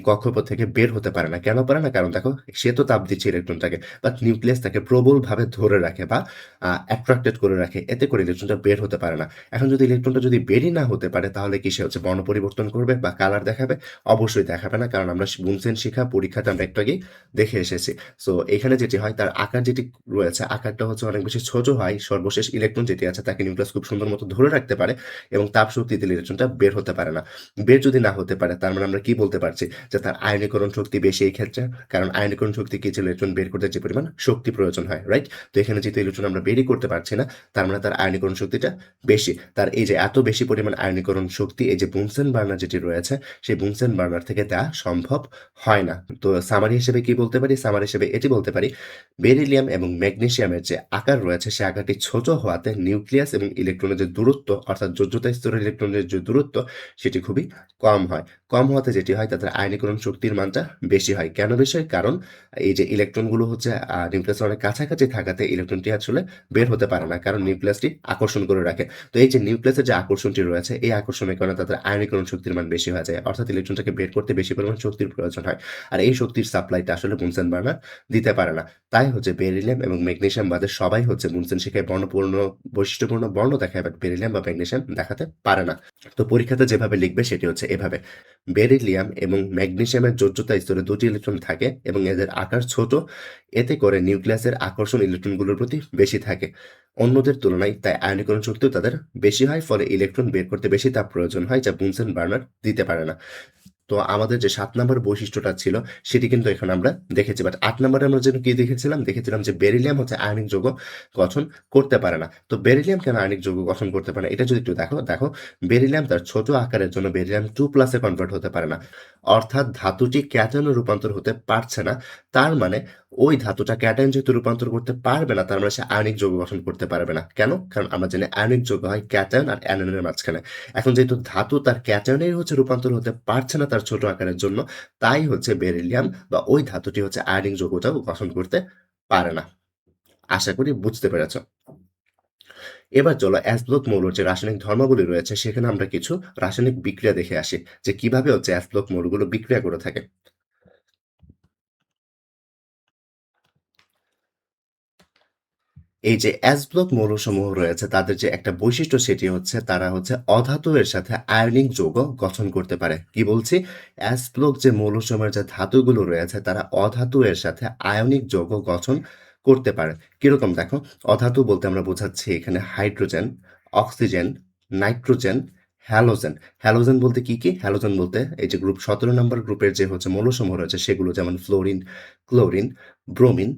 কক্ষপথ থেকে বের হতে পারে না। কেন পারে না? কারণ দেখো সে তো তাপ দিচ্ছে ইলেকট্রনটাকে, বাট নিউক্লিয়াস তাকে প্রবলভাবে ধরে রাখে বা অ্যাট্রাক্টেড করে রাখে। এতে করে ইলেকট্রনটা বের হতে পারে না। এখন যদি ইলেকট্রনটা যদি বেরই না হতে পারে তাহলে কি সে হচ্ছে বর্ণ পরিবর্তন করবে বা কালার দেখাবে? অবশ্যই দেখাবে না। কারণ আমরা বুনসেন শিখা পরীক্ষাতে আমরা একটু আগেই দেখে এসেছি। সো এখানে যেটি হয় তার আকার যেটি রয়েছে আকারটা হচ্ছে অনেক বেশি ছোট হয়। সর্বশেষ ইলেকট্রন যেটি আছে তাকে নিউক্লিয়াস খুব সুন্দর মতো ধরে রাখতে পারে এবং তাপ শক্তি দিলে ইলেকট্রনটা বের হতে পারে না। বের যদি না হতে পারে তার মানে আমরা কি বলতে পারছি? যে তার আয়নীকরণ শক্তি বেশি এই ক্ষেত্রে। কারণ আয়নীকরণ শক্তি কি ছিল? ইলেকট্রন বের করতে যে পরিমাণ শক্তি প্রয়োজন হয়, রাইট? তো এখানে যেহেতু ইলেকট্রন আমরা বেরই করতে পারছি না তার মানে তার আয়নীকরণ শক্তিটা বেশি। তার এই যে এত বেশি পরিমাণ আয়নীকরণ শক্তি এই যে বুনসেন বার্নার যেটি রয়েছে সেই বুনসেন বার্নার থেকে দেওয়া সম্ভব হয় না। তো সামারি হিসেবে কি বলতে পারি? সামারি হিসেবে এটি বলতে পারি বেরিলিয়াম এবং ম্যাগনেসিয়ামের যে আকার রয়েছে সে আকারটি ছোট হওয়াতে নিউক্লিয়াস এবং ইলেকট্রনের যে দূরত্ব অর্থাৎ যোজ্যতা স্তরের ইলেকট্রনের যে দূরত্ব সেটি খুবই কম হয়। কম হওয়াতে যেটি হয় তাদের আয়নীকরণ শক্তির মানটা বেশি হয়। কেন বেশি হয়? কারণ এই যে ইলেকট্রনগুলো হচ্ছে নিউক্লিয়াসের অনেক কাছাকাছি থাকাতে ইলেকট্রনটি আসলে বের হতে পারে না। কারণ নিউক্লিয়াসটি আকর্ষণ করে রাখে। তো এই যে নিউক্লিয়াসের যে আকর্ষণটি রয়েছে এই আকর্ষণের কারণে তাদের আয়নীকরণ শক্তির মান বেশি হয়ে যায়। অর্থাৎ ইলেকট্রনটাকে বের করতে বেশি পরিমাণ শক্তির প্রয়োজন হয়। আর এই শক্তির সাপ্লাইটা আসলে বুনসেন বার্নার দিতে পারে না। তাই হচ্ছে বেরিলিয়াম এবং ম্যাগনেসিয়াম বাদে সবাই হচ্ছে বুনসেন শিখায় বৈশিষ্ট্যপূর্ণ বর্ণ দেখায়, বাট বেরিলিয়াম বা ম্যাগনেসিয়াম দেখাতে পারে না। তো পরীক্ষাতে যেভাবে লিখবে সেটি হচ্ছে এভাবে। বেরিলিয়াম এবং ম্যাগনেসিয়ামের যোজ্যতা স্তরে ২ টি ইলেকট্রন থাকে এবং এদের আকার ছোট। এতে করে নিউক্লিয়াসের আকর্ষণ ইলেকট্রনগুলোর প্রতি বেশি থাকে অন্যদের তুলনায়। তাই আয়নীকরণ শক্তিও তাদের বেশি হয়। ফলে ইলেকট্রন বের করতে বেশি তাপ প্রয়োজন হয় যা বুনসেন বার্নার দিতে পারে না। তো আমাদের যে ৭ নাম্বার বৈশিষ্ট্যটা ছিল সেটি কিন্তু এখানে আমরা দেখেছি। বাট ৮ নাম্বারে আমরা যেন কি দেখেছিলাম? দেখেছিলাম যে বেরিলিয়াম হচ্ছে আয়নিক যৌগ গঠন করতে পারে না। তো বেরিলিয়াম কেন আয়নিক যৌগ গঠন করতে পারে না? এটা যদি একটু দেখো বেরিলিয়াম তার ছোট আকারের জন্য বেরিলিয়াম 2+ এ কনভার্ট হতে পারে না। অর্থাৎ ধাতুটি ক্যাটায়নে রূপান্তর হতে পারছে না। তার মানে ওই ধাতুটা ক্যাটায়ন যেহেতু রূপান্তর করতে পারবে না তার মানে সে আয়নিক যৌগ গঠন করতে পারবে না। কেন? কারণ আমরা জানি আয়নিক যৌগ হয় ক্যাটায়ন আর অ্যানোনের মাঝখানে। এখন যেহেতু ধাতু তার ক্যাটায়নেই হচ্ছে রূপান্তর হতে পারছে না তার ছোট আকারের জন্য, তাই হচ্ছে বেরিলিয়াম বা ওই ধাতুটি হচ্ছে আয়নিক যৌগটাও গঠন করতে পারে না। আশা করি বুঝতে পেরেছ। এবার চলো এস ব্লক মৌলর যে রাসায়নিক ধর্মাবলী রয়েছে সেখানে আমরা কিছু রাসায়নিক বিক্রিয়া দেখে আসি যে কিভাবে হচ্ছে এস ব্লক মৌলগুলো বিক্রিয়া করে থাকে। এই যে এস ব্লক মৌলসমূহ রয়েছে তাদের যে একটা বৈশিষ্ট্য সেটি হচ্ছে তারা হচ্ছে অধাতু এর সাথে আয়নিক যৌগ গঠন করতে পারে। কি বলছি? এস ব্লক যে মৌলসমূহের যে ধাতুগুলো রয়েছে তারা অধাতু এর সাথে আয়নিক যৌগ গঠন করতে পারে। কিরকম দেখো? অধাতু বলতে আমরা বোঝাচ্ছি এখানে hydrogen, oxygen, nitrogen, halogen. Halogen বলতে কি কি? হ্যালোজেন বলতে এই যে গ্রুপ ১৭ নম্বর গ্রুপের যে হচ্ছে মৌলসমূহ রয়েছে সেগুলো যেমন ফ্লোরিন, ক্লোরিন, ব্রোমিন,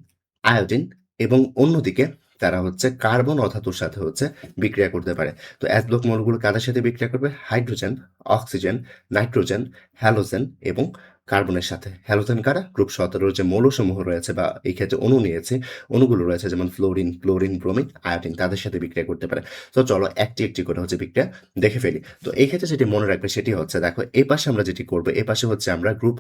আয়োডিন এবং অন্যদিকে তারা হচ্ছে কার্বন অধাতুর সাথে হচ্ছে বিক্রিয়া করতে পারে। তো এস ব্লক মৌলগুলো কাদের সাথে বিক্রিয়া করবে? হাইড্রোজেন, অক্সিজেন, নাইট্রোজেন, হ্যালোজেন এবং কার্বনের সাথে। হ্যালোজেন কারা? গ্রুপ 17 যে মৌলসমূহ রয়েছে বা এই ক্ষেত্রে অণু নিয়েছি, অণুগুলো রয়েছে যেমন ফ্লোরিন, ক্লোরিন, ব্রোমিন, আয়োডিন তাদের সাথে বিক্রিয়া করতে পারে। তো চলো একটি করে হচ্ছে বিক্রিয়া দেখে ফেলি। তো এই ক্ষেত্রে যেটি মনে রাখবে সেটি হচ্ছে দেখো এই পাশে আমরা যেটি করব, এই পাশে হচ্ছে আমরা গ্রুপ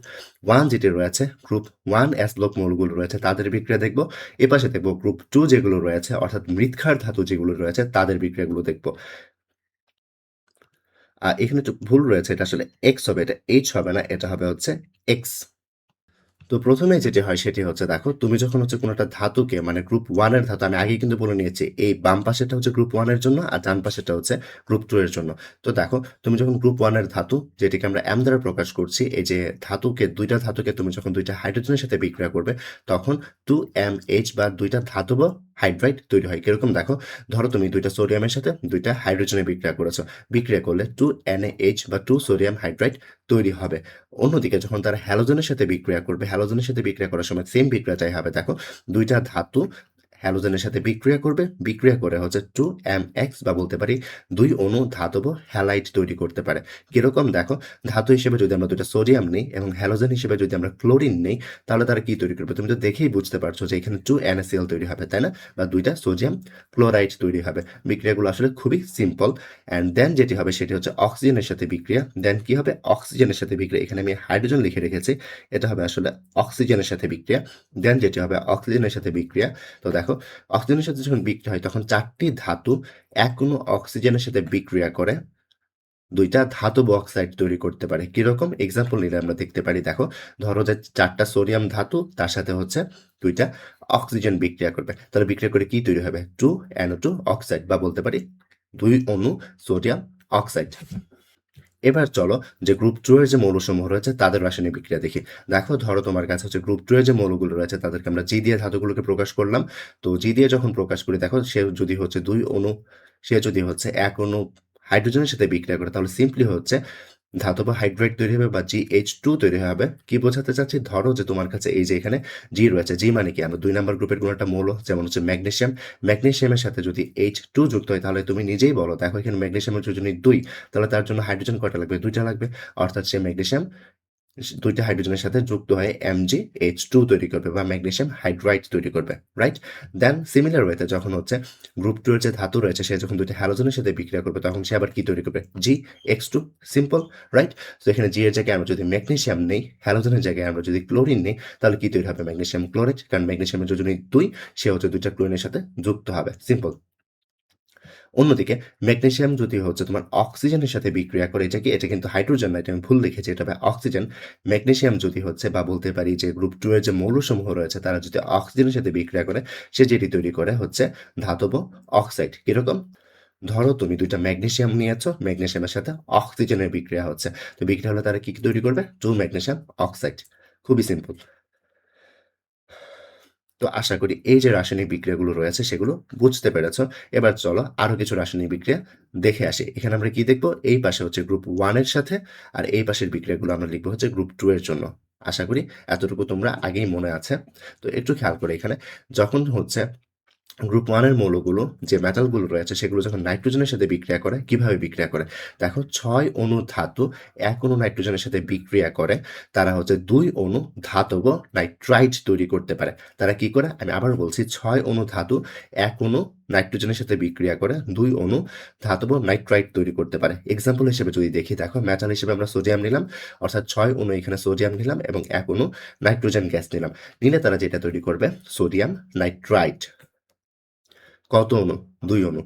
1 যেটি রয়েছে, গ্রুপ 1 S ব্লক মৌলগুলো রয়েছে তাদের বিক্রিয়া দেখব। এপাশে দেখব গ্রুপ 2 যেগুলো রয়েছে অর্থাৎ মৃৎক্ষার ধাতু যেগুলো রয়েছে তাদের বিক্রিয়াগুলো দেখব। এখানে একটু ভুল রয়েছে, এটা আসলে X হবে, এটা H হবে না, এটা হবে হচ্ছে X। তো ১ম এ যেটি হয় সেটি হচ্ছে দেখো, তুমি যখন হচ্ছে কোনো একটা ধাতুকে মানে গ্রুপ 1 এর ধাতু আমি আগেই কিন্তু বলে নিয়েছি, এই বাম পাশেরটা হচ্ছে গ্রুপ 1 এর জন্য আর ডান পাশেরটা হচ্ছে গ্রুপ 2 এর জন্য। তো দেখো তুমি যখন গ্রুপ 1 এর ধাতু যেটিকে আমরা M দ্বারা প্রকাশ করছি, এই যে ধাতুকে ২ টা ধাতুকে তুমি যখন ২ টা হাইড্রোজেনের সাথে বিক্রিয়া করবে তখন 2MH বা ২ টা ধাতব হাইড্রাইড তৈরি হয়। কিরকম দেখো, ধরো তুমি ২ টা সোডিয়ামের সাথে ২ টা হাইড্রোজেনের বিক্রিয়া করেছো। বিক্রিয়া করলে 2NaH বা 2 সোডিয়াম হাইড্রাইড তৈরি হবে। অন্যদিকে যখন তারা হ্যালোজেনের সাথে বিক্রিয়া করবে, হ্যালোজেনের সাথে বিক্রিয়া করার সময় সেম বিক্রিয়াটাই হবে। দেখো ২ টা ধাতু হ্যালোজেনের সাথে বিক্রিয়া করবে, বিক্রিয়া করে হচ্ছে 2MX বা বলতে পারি ২ অণু ধাতব হ্যালাইড তৈরি করতে পারে। কিরকম দেখো, ধাতু হিসেবে যদি আমরা ২ টা সোডিয়াম নেই এবং হ্যালোজেন হিসেবে যদি আমরা ক্লোরিন নেই, তাহলে তারা কি তৈরি করবে? তুমি তো দেখেই বুঝতে পারছো যে এখানে 2NaCl তৈরি হবে, তাই না? বা ২ টা সোডিয়াম ক্লোরাইড তৈরি হবে। বিক্রিয়াগুলো আসলে খুবই সিম্পল। অ্যান্ড দেন যেটি হবে সেটি হচ্ছে অক্সিজেনের সাথে বিক্রিয়া। দেন কি হবে? অক্সিজেনের সাথে বিক্রিয়া। এখানে আমি হাইড্রোজেন লিখে রেখেছি। এটা হবে আসলে অক্সিজেনের সাথে বিক্রিয়া। দেন যেটি হবে অক্সিজেনের সাথে বিক্রিয়া। তো দেখো অক্সিজেনের সাথে যখন বিক্রিয়া হয় তখন ৪ টি ধাতু এক অণু অক্সিজেনের সাথে বিক্রিয়া করে ২ টা ধাতব অক্সাইড তৈরি করতে পারে। কিরকম? এক্সাম্পল নিলে আমরা দেখতে পারি, দেখো ধরো যে ৪ টা সোডিয়াম ধাতু তার সাথে হচ্ছে ২ টা অক্সিজেন বিক্রিয়া করবে। তাহলে বিক্রিয়া করে কি তৈরি হবে? 2NO2 অক্সাইড বা বলতে পারি ২ অণু সোডিয়াম অক্সাইড। এবার চলো যে গ্রুপ 2 এর যে মৌলসমূহ রয়েছে তাদের রাসায়নিক বিক্রিয়া দেখি। দেখো ধরো তোমার কাছে হচ্ছে গ্রুপ 2 এর যে মৌলগুলো রয়েছে তাদেরকে আমরা G দিয়ে ধাতুগুলোকে প্রকাশ করলাম। তো G দিয়ে যখন প্রকাশ করি দেখো সে যদি হচ্ছে ২ অণু, সে যদি হচ্ছে ১ অণু হাইড্রোজেনের সাথে বিক্রিয়া করে তাহলে সিম্পলি হচ্ছে ধাতব হাইড্রাইড তৈরি হবে বা GH2 তৈরি হবে। কি বোঝাতে চাচ্ছি? ধরো যে তোমার কাছে এই যে এখানে G রয়েছে, G মানে কি? আমরা ২ নাম্বার গ্রুপের কোনো একটা মৌল যেমন হচ্ছে ম্যাগনেসিয়াম। ম্যাগনেসিয়ামের সাথে যদি H2 যুক্ত হয় তাহলে তুমি নিজেই বলো, দেখো এখানে ম্যাগনেসিয়ামের যোজনী ২, তাহলে তার জন্য হাইড্রোজেন কয়টা লাগবে? ২ টা লাগবে। অর্থাৎ সে ম্যাগনেসিয়াম ২ টা হাইড্রোজেনের সাথে যুক্ত হয়ে MgH2 তৈরি করবে বা ম্যাগনেসিয়াম হাইড্রাইড তৈরি করবে, রাইট? দেন সিমিলার ওয়েতে যখন হচ্ছে গ্রুপ 2 এর যে ধাতু রয়েছে সে যখন ২ টা হ্যালোজেনের সাথে বিক্রিয়া করবে তখন সে আবার কি তৈরি করবে? GX2, simple, right? তো এখানে G এর জায়গায় আমরা যদি ম্যাগনেসিয়াম নেই, হ্যালোজেনের জায়গায় আমরা যদি ক্লোরিন নেই, তাহলে কি তৈরি হবে? ম্যাগনেসিয়াম ক্লোরাইড, কারণ ম্যাগনেসিয়ামের যোজনী ২, সে হচ্ছে ২ টা ক্লোরিনের সাথে যুক্ত হবে, সিম্পল। অন্যদিকে ম্যাগনেসিয়াম যদি হচ্ছে তোমার অক্সিজেনের সাথে বিক্রিয়া করে, এটা কিন্তু হাইড্রোজেন না, এটা আমি ভুল লিখেছি, এটা হবে অক্সিজেন। ম্যাগনেসিয়াম যদি হচ্ছে বা বলতে পারি যে গ্রুপ 2 এর যে মৌলসমূহ রয়েছে তারা যদি অক্সিজেনের সাথে বিক্রিয়া করে, সে যেটি তৈরি করে হচ্ছে ধাতব অক্সাইড। কিরকম? ধরো তুমি ২ টা ম্যাগনেসিয়াম নিয়েছো, ম্যাগনেসিয়ামের সাথে অক্সিজেনের বিক্রিয়া হচ্ছে। তো বিক্রিয়া হলে তারা কি তৈরি করবে? 2 ম্যাগনেসিয়াম অক্সাইড। খুবই সিম্পল। তো আশা করি এই যে রাসায়নিক বিক্রিয়াগুলো রয়েছে সেগুলো বুঝতে পেরেছ। এবার চলো আরো কিছু রাসায়নিক বিক্রিয়া দেখে আসি। এখানে আমরা কি দেখব? এই পাশে হচ্ছে গ্রুপ 1 এর সাথে আর এই পাশের বিক্রিয়াগুলো আমরা লিখব হচ্ছে গ্রুপ 2 এর জন্য। আশা করি এতটুকু তোমরা আগেই মনে আছে। তো একটু খেয়াল করে এখানে যখন হচ্ছে গ্রুপ 1 এর মৌলগুলো যে মেটালগুলো রয়েছে সেগুলো যখন নাইট্রোজেনের সাথে বিক্রিয়া করে, কিভাবে বিক্রিয়া করে? দেখো ৬ অণু ধাতু ১ অণু নাইট্রোজেনের সাথে বিক্রিয়া করে, তারা হচ্ছে ২ অণু ধাতব নাইট্রাইড তৈরি করতে পারে। তারা কি করে? আমি আবারও বলছি ৬ অণু ধাতু ১ অণু নাইট্রোজেনের সাথে বিক্রিয়া করে ২ অণু ধাতব নাইট্রাইড তৈরি করতে পারে। এক্সাম্পল হিসেবে যদি দেখি, দেখো মেটাল হিসেবে আমরা সোডিয়াম নিলাম, অর্থাৎ ৬ অণু এখানে সোডিয়াম নিলাম এবং ১ অণু নাইট্রোজেন গ্যাস নিলাম। নিলে তারা যেটা তৈরি করবে সোডিয়াম নাইট্রাইড। কত অণু? ২ অণু।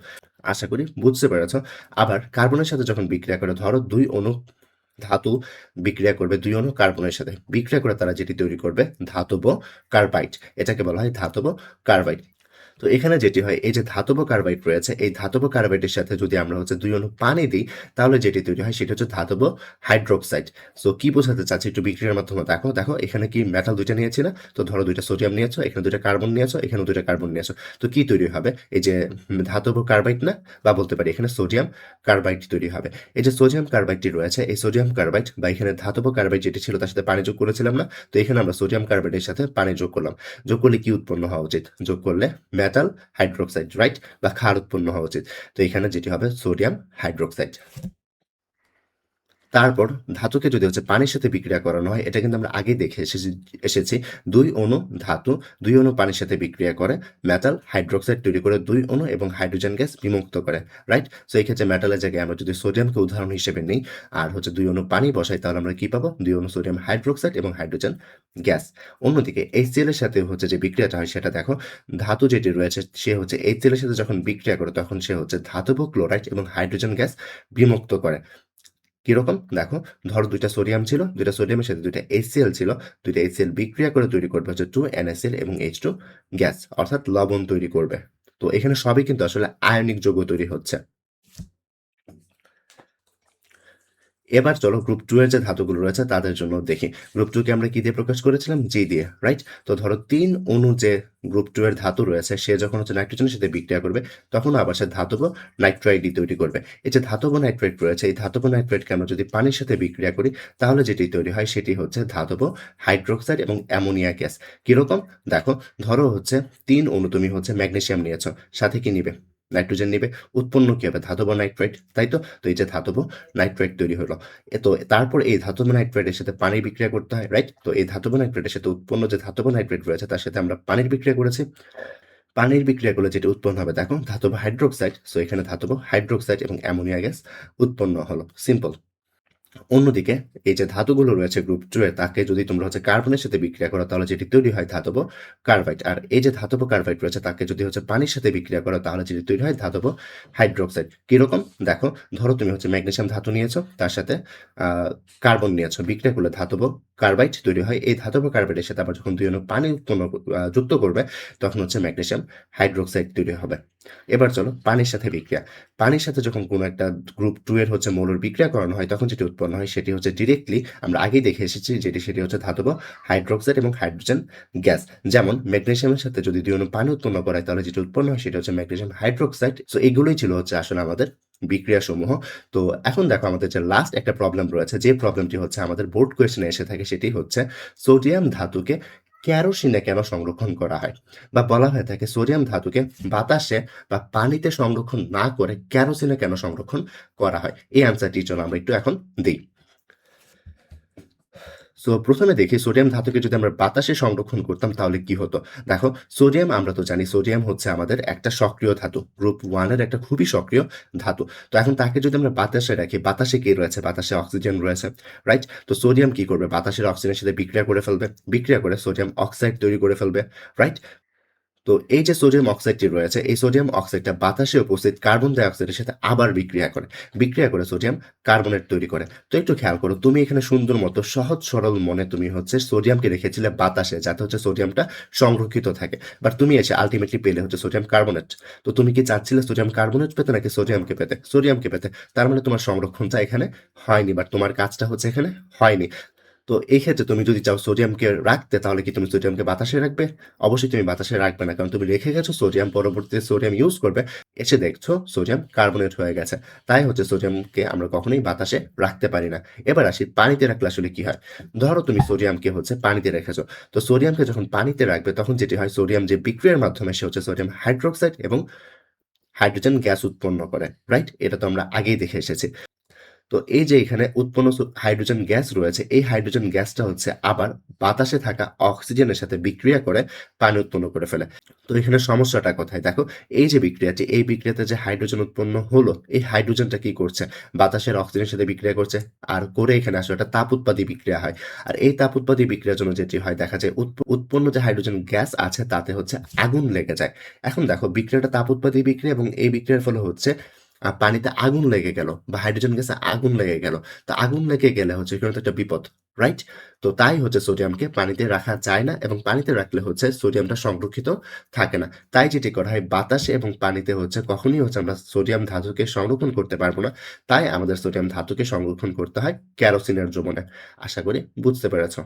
আশা করি বুঝতে পেরেছ। আবার কার্বনের সাথে যখন বিক্রিয়া করে, ধরো ২ অণু ধাতু বিক্রিয়া করবে ২ অণু কার্বনের সাথে। বিক্রিয়া করে তারা যেটি তৈরি করবে ধাতব কার্বাইড। এটাকে বলা হয় ধাতব কার্বাইড। তো এখানে যেটি হয়, এই যে ধাতব কার্বাইড রয়েছে, এই ধাতব কার্বাইডের সাথে যদি আমরা হচ্ছে ২ অণু পানি দিই, তাহলে যেটি তৈরি হয় সেটা হচ্ছে ধাতব হাইড্রোক্সাইড। সো কি বোঝাতে চাচ্ছি একটু বিক্রিয়ার মাধ্যমে দেখো, দেখো এখানে কি মেটাল ২ টা নিয়েছি না? তো ধরো ২ টা সোডিয়াম নিয়েছো, এখানে ২ টা কার্বন নিয়েছো, এখানেও ২ টা কার্বন নিয়েছো। তো কি তৈরি হবে? এই যে ধাতব কার্বাইড না? বা বলতে পারি এখানে সোডিয়াম কার্বাইড তৈরি হবে। এই যে সোডিয়াম কার্বাইডটি রয়েছে, এই সোডিয়াম কার্বাইড বা এখানে ধাতব কার্বাইড যেটি ছিল তার সাথে পানি যোগ করেছিলাম না? তো এখানে আমরা সোডিয়াম কার্বাইডের সাথে পানি যোগ করলাম। যোগ করলে কি উৎপন্ন হওয়া উচিত? যোগ করলে মেটাল হাইড্রোক্সাইড, রাইট? বা ক্ষার উৎপন্ন হওয়া উচিত। তো এখানে যেটি হবে সোডিয়াম হাইড্রোক্সাইড। তারপর ধাতুকে যদি হচ্ছে পানির সাথে বিক্রিয়া করানো হয়, এটা কিন্তু আমরা আগেই দেখে এসেছি ২ অণু ধাতু ২ অণু পানির সাথে বিক্রিয়া করে মেটাল হাইড্রোক্সাইড তৈরি করে ২ অণু এবং হাইড্রোজেন গ্যাস বিমুক্ত করে, রাইট? সো এই ক্ষেত্রে মেটালের জায়গায় আমরা যদি সোডিয়ামকে উদাহরণ হিসেবে নিই আর হচ্ছে ২ অণু পানি বসাই তাহলে আমরা কি পাবো? ২ অণু সোডিয়াম হাইড্রোক্সাইড এবং হাইড্রোজেন গ্যাস। অন্যদিকে HCl এর সাথে হচ্ছে যে বিক্রিয়াটা হয় সেটা দেখো, ধাতু যেটি রয়েছে সে হচ্ছে HCl এর সাথে যখন বিক্রিয়া করে তখন সে হচ্ছে ধাতব ক্লোরাইড এবং হাইড্রোজেন গ্যাস বিমুক্ত করে। কিরকম? দেখো, ধরো ২ টা সোডিয়াম ছিল, ২ টা সোডিয়ামের সাথে ২ টা HCl ছিল। ২ টা HCl বিক্রিয়া করে তৈরি করবে হচ্ছে 2NaCl এবং H2 গ্যাস, অর্থাৎ লবণ তৈরি করবে। তো এখানে সবই কিন্তু আসলে আয়নিক যৌগ তৈরি হচ্ছে। এবার চলো গ্রুপ 2 এর যে ধাতুগুলো রয়েছে তাদের জন্য দেখি। গ্রুপ 2 কে আমরা কি দিয়ে প্রকাশ করেছিলাম? G দিয়ে, রাইট? তো ধরো ৩ অণু যে গ্রুপ 2 এর ধাতু রয়েছে সে যখন হচ্ছে নাইট্রোজেনের সাথে বিক্রিয়া করবে তখন আবার সে ধাতব নাইট্রাইডই তৈরি করবে। এই যে ধাতব নাইট্রাইড রয়েছে এই ধাতব নাইট্রাইডকে আমরা যদি পানির সাথে বিক্রিয়া করি তাহলে যেটি তৈরি হয় সেটি হচ্ছে ধাতব হাইড্রোক্সাইড এবং অ্যামোনিয়া গ্যাস। কিরকম? দেখো, ধরো হচ্ছে ৩ অণু তুমি হচ্ছে ম্যাগনেসিয়াম নিয়েছো, সাথে কি নিবে? নাইট্রোজেন নিবে। উৎপন্ন কি হবে? ধাতব নাইট্রাইড, তাই তো? তো এই যে ধাতব নাইট্রাইড তৈরি হলো। তো তারপর এই ধাতব নাইট্রাইটের সাথে পানির বিক্রিয়া করতে হয়, রাইট? তো এই ধাতব নাইট্রাইটের সাথে উৎপন্ন যে ধাতব নাইট্রাইট রয়েছে তার সাথে আমরা পানির বিক্রিয়া করেছি। পানির বিক্রিয়া করলে যেটা উৎপন্ন হবে দেখো, ধাতব হাইড্রোক্সাইড। সো এখানে ধাতব হাইড্রোক্সাইড এবং অ্যামোনিয়া গ্যাস উৎপন্ন হলো। সিম্পল। অন্যদিকে এই যে ধাতুগুলো রয়েছে গ্রুপ 2 এ তাকে যদি তোমরা হচ্ছে কার্বনের সাথে বিক্রিয়া করো তাহলে যেটি তৈরি হয় ধাতব কার্বাইড। আর এই যে ধাতব কার্বাইড রয়েছে তাকে যদি হচ্ছে পানির সাথে বিক্রিয়া করো তাহলে যেটি তৈরি হয় ধাতব হাইড্রোক্সাইড। কিরকম? দেখো, ধরো তুমি হচ্ছে ম্যাগনেসিয়াম ধাতু নিয়েছো তার সাথে আ কার্বন নিয়েছো। বিক্রিয়া করলে ধাতব কার্বাইড তৈরি হয়। এই ধাতব কার্বাইডের সাথে আবার যখন ২ অণু পানি উৎপন্ন যুক্ত করবে তখন হচ্ছে ম্যাগনেসিয়াম হাইড্রোক্সাইড তৈরি হবে। এবার চলো পানির সাথে বিক্রিয়া। পানির সাথে যখন কোনো একটা গ্রুপ 2 এর হচ্ছে মৌলের বিক্রিয়া করানো হয় তখন যেটি উৎপন্ন হয় সেটি হচ্ছে ডিরেক্টলি আমরা আগেই দেখে এসেছি সেটি হচ্ছে ধাতব হাইড্রোক্সাইড এবং হাইড্রোজেন গ্যাস। যেমন ম্যাগনেসিয়ামের সাথে যদি ২ অণু পানি উৎপন্ন করায় তাহলে যেটি উৎপন্ন হয় সেটা হচ্ছে ম্যাগনেসিয়াম হাইড্রোক্সাইড। সো এগুলোই ছিল হচ্ছে আসলে আমাদের বিক্রিয়াসমূহ। তো এখন দেখো আমাদের যে লাস্ট একটা প্রবলেম রয়েছে যে প্রবলেমটি হচ্ছে আমাদের বোর্ড কোয়েশ্চেনে এসে থাকে সেটি হচ্ছে সোডিয়াম ধাতুকে কেরোসিনে কেন সংরক্ষণ করা হয়? বা বলা হয়ে থাকে সোডিয়াম ধাতুকে বাতাসে বা পানিতে সংরক্ষণ না করে কেরোসিনে কেন সংরক্ষণ করা হয়? এই অ্যান্সারটির জন্য আমরা একটু এখন দিই। সো ১ম এ দেখি সোডিয়াম ধাতুকে যদি আমরা বাতাসে সংরক্ষণ করতাম তাহলে কি হতো? দেখো, সোডিয়াম আমরা তো জানি সোডিয়াম হচ্ছে আমাদের একটা সক্রিয় ধাতু। গ্রুপ 1 এর একটা খুবই সক্রিয় ধাতু। তো এখন তাকে যদি আমরা বাতাসে রাখি, বাতাসে কি রয়েছে? বাতাসে অক্সিজেন রয়েছে, রাইট? তো সোডিয়াম কি করবে? বাতাসের অক্সিজেনের সাথে বিক্রিয়া করে ফেলবে। বিক্রিয়া করে সোডিয়াম অক্সাইড তৈরি করে ফেলবে, রাইট? তো এই যে সোডিয়াম অক্সাইডটি রয়েছে, এই সোডিয়াম অক্সাইডটা বাতাসে উপস্থিত কার্বন ডাই অক্সাইডের সাথে আবার বিক্রিয়া করে। বিক্রিয়া করে সোডিয়াম কার্বনেট তৈরি করে। তো একটু খেয়াল করো, তুমি এখানে সুন্দর মতো সহজ সরল মনে তুমি হচ্ছে সোডিয়ামকে রেখেছিলে বাতাসে যাতে হচ্ছে সোডিয়ামটা সংরক্ষিত থাকে। বাট তুমি এসে আল্টিমেটলি পেলে হচ্ছে সোডিয়াম কার্বনেট। তো তুমি কি চাচ্ছিলে সোডিয়াম কার্বনেট পেতে নাকি সোডিয়ামকে পেতে? সোডিয়ামকে পেতে। তার মানে তোমার সংরক্ষণটা এখানে হয়নি, বাট তোমার কাজটা হচ্ছে এখানে হয়নি। তো এই ক্ষেত্রে তুমি যদি চাও সোডিয়ামকে রাখতে তাহলে কি তুমি সোডিয়ামকে বাতাসে রাখবে? অবশ্যই তুমি বাতাসে রাখবে না। কারণ তুমি রেখে গেছো সোডিয়াম, পরবর্তীতে সোডিয়াম ইউজ করবে। এসে দেখছো সোডিয়াম কার্বনেট হয়ে গেছে। তাই হচ্ছে সোডিয়ামকে আমরা কখনোই বাতাসে রাখতে পারি না। এবার আসি পানিতে রাখলে আসলে কি হয়? ধরো তুমি সোডিয়ামকে হচ্ছে পানিতে রেখেছো। তো সোডিয়ামকে যখন পানিতে রাখবে তখন যেটি হয় সোডিয়াম যে বিক্রিয়ার মাধ্যমে সে হচ্ছে সোডিয়াম হাইড্রোক্সাইড এবং হাইড্রোজেন গ্যাস উৎপন্ন করে, রাইট? এটা তো আমরা আগেই দেখে এসেছি। তো এই যে এখানে উৎপন্ন হাইড্রোজেন গ্যাস রয়েছে, এই হাইড্রোজেন গ্যাসটা হচ্ছে আবার বাতাসে থাকা অক্সিজেনের সাথে বিক্রিয়া করে পানি উৎপন্ন করে ফেলে। তো এখানে সমস্যাটা কোথায়? দেখো, এই যে বিক্রিয়াটি, এই বিক্রিয়াতে যে হাইড্রোজেন উৎপন্ন হলো, এই হাইড্রোজেনটা কি করছে? বাতাসের অক্সিজেনের সাথে বিক্রিয়া করছে। আর করে এখানে আসলে একটা তাপ উৎপাদী বিক্রিয়া হয়। আর এই তাপ উৎপাদী বিক্রিয়ার জন্য যেটি হয় দেখা যায় উৎপন্ন যে হাইড্রোজেন গ্যাস আছে তাতে হচ্ছে আগুন লেগে যায়। এখন দেখো বিক্রিয়াটা তাপ উৎপাদী বিক্রিয়া এবং এই বিক্রিয়ার ফলে হচ্ছে পানিতে আগুন লেগে গেল বা হাইড্রোজেন গ্যাসে আগুন লেগে গেল। তো আগুন লেগে গেলে হচ্ছে এখানে তো একটা বিপদ, রাইট? তো তাই হচ্ছে সোডিয়ামকে পানিতে রাখা যায় না এবং পানিতে রাখলে হচ্ছে সোডিয়ামটা সংরক্ষিত থাকে না। তাই যেটি করা হয় বাতাসে এবং পানিতে হচ্ছে কখনোই হচ্ছে আমরা সোডিয়াম ধাতুকে সংরক্ষণ করতে পারবো না। তাই আমাদের সোডিয়াম ধাতুকে সংরক্ষণ করতে হয় কেরোসিনের দ্রবণে। আশা করি বুঝতে পেরেছ।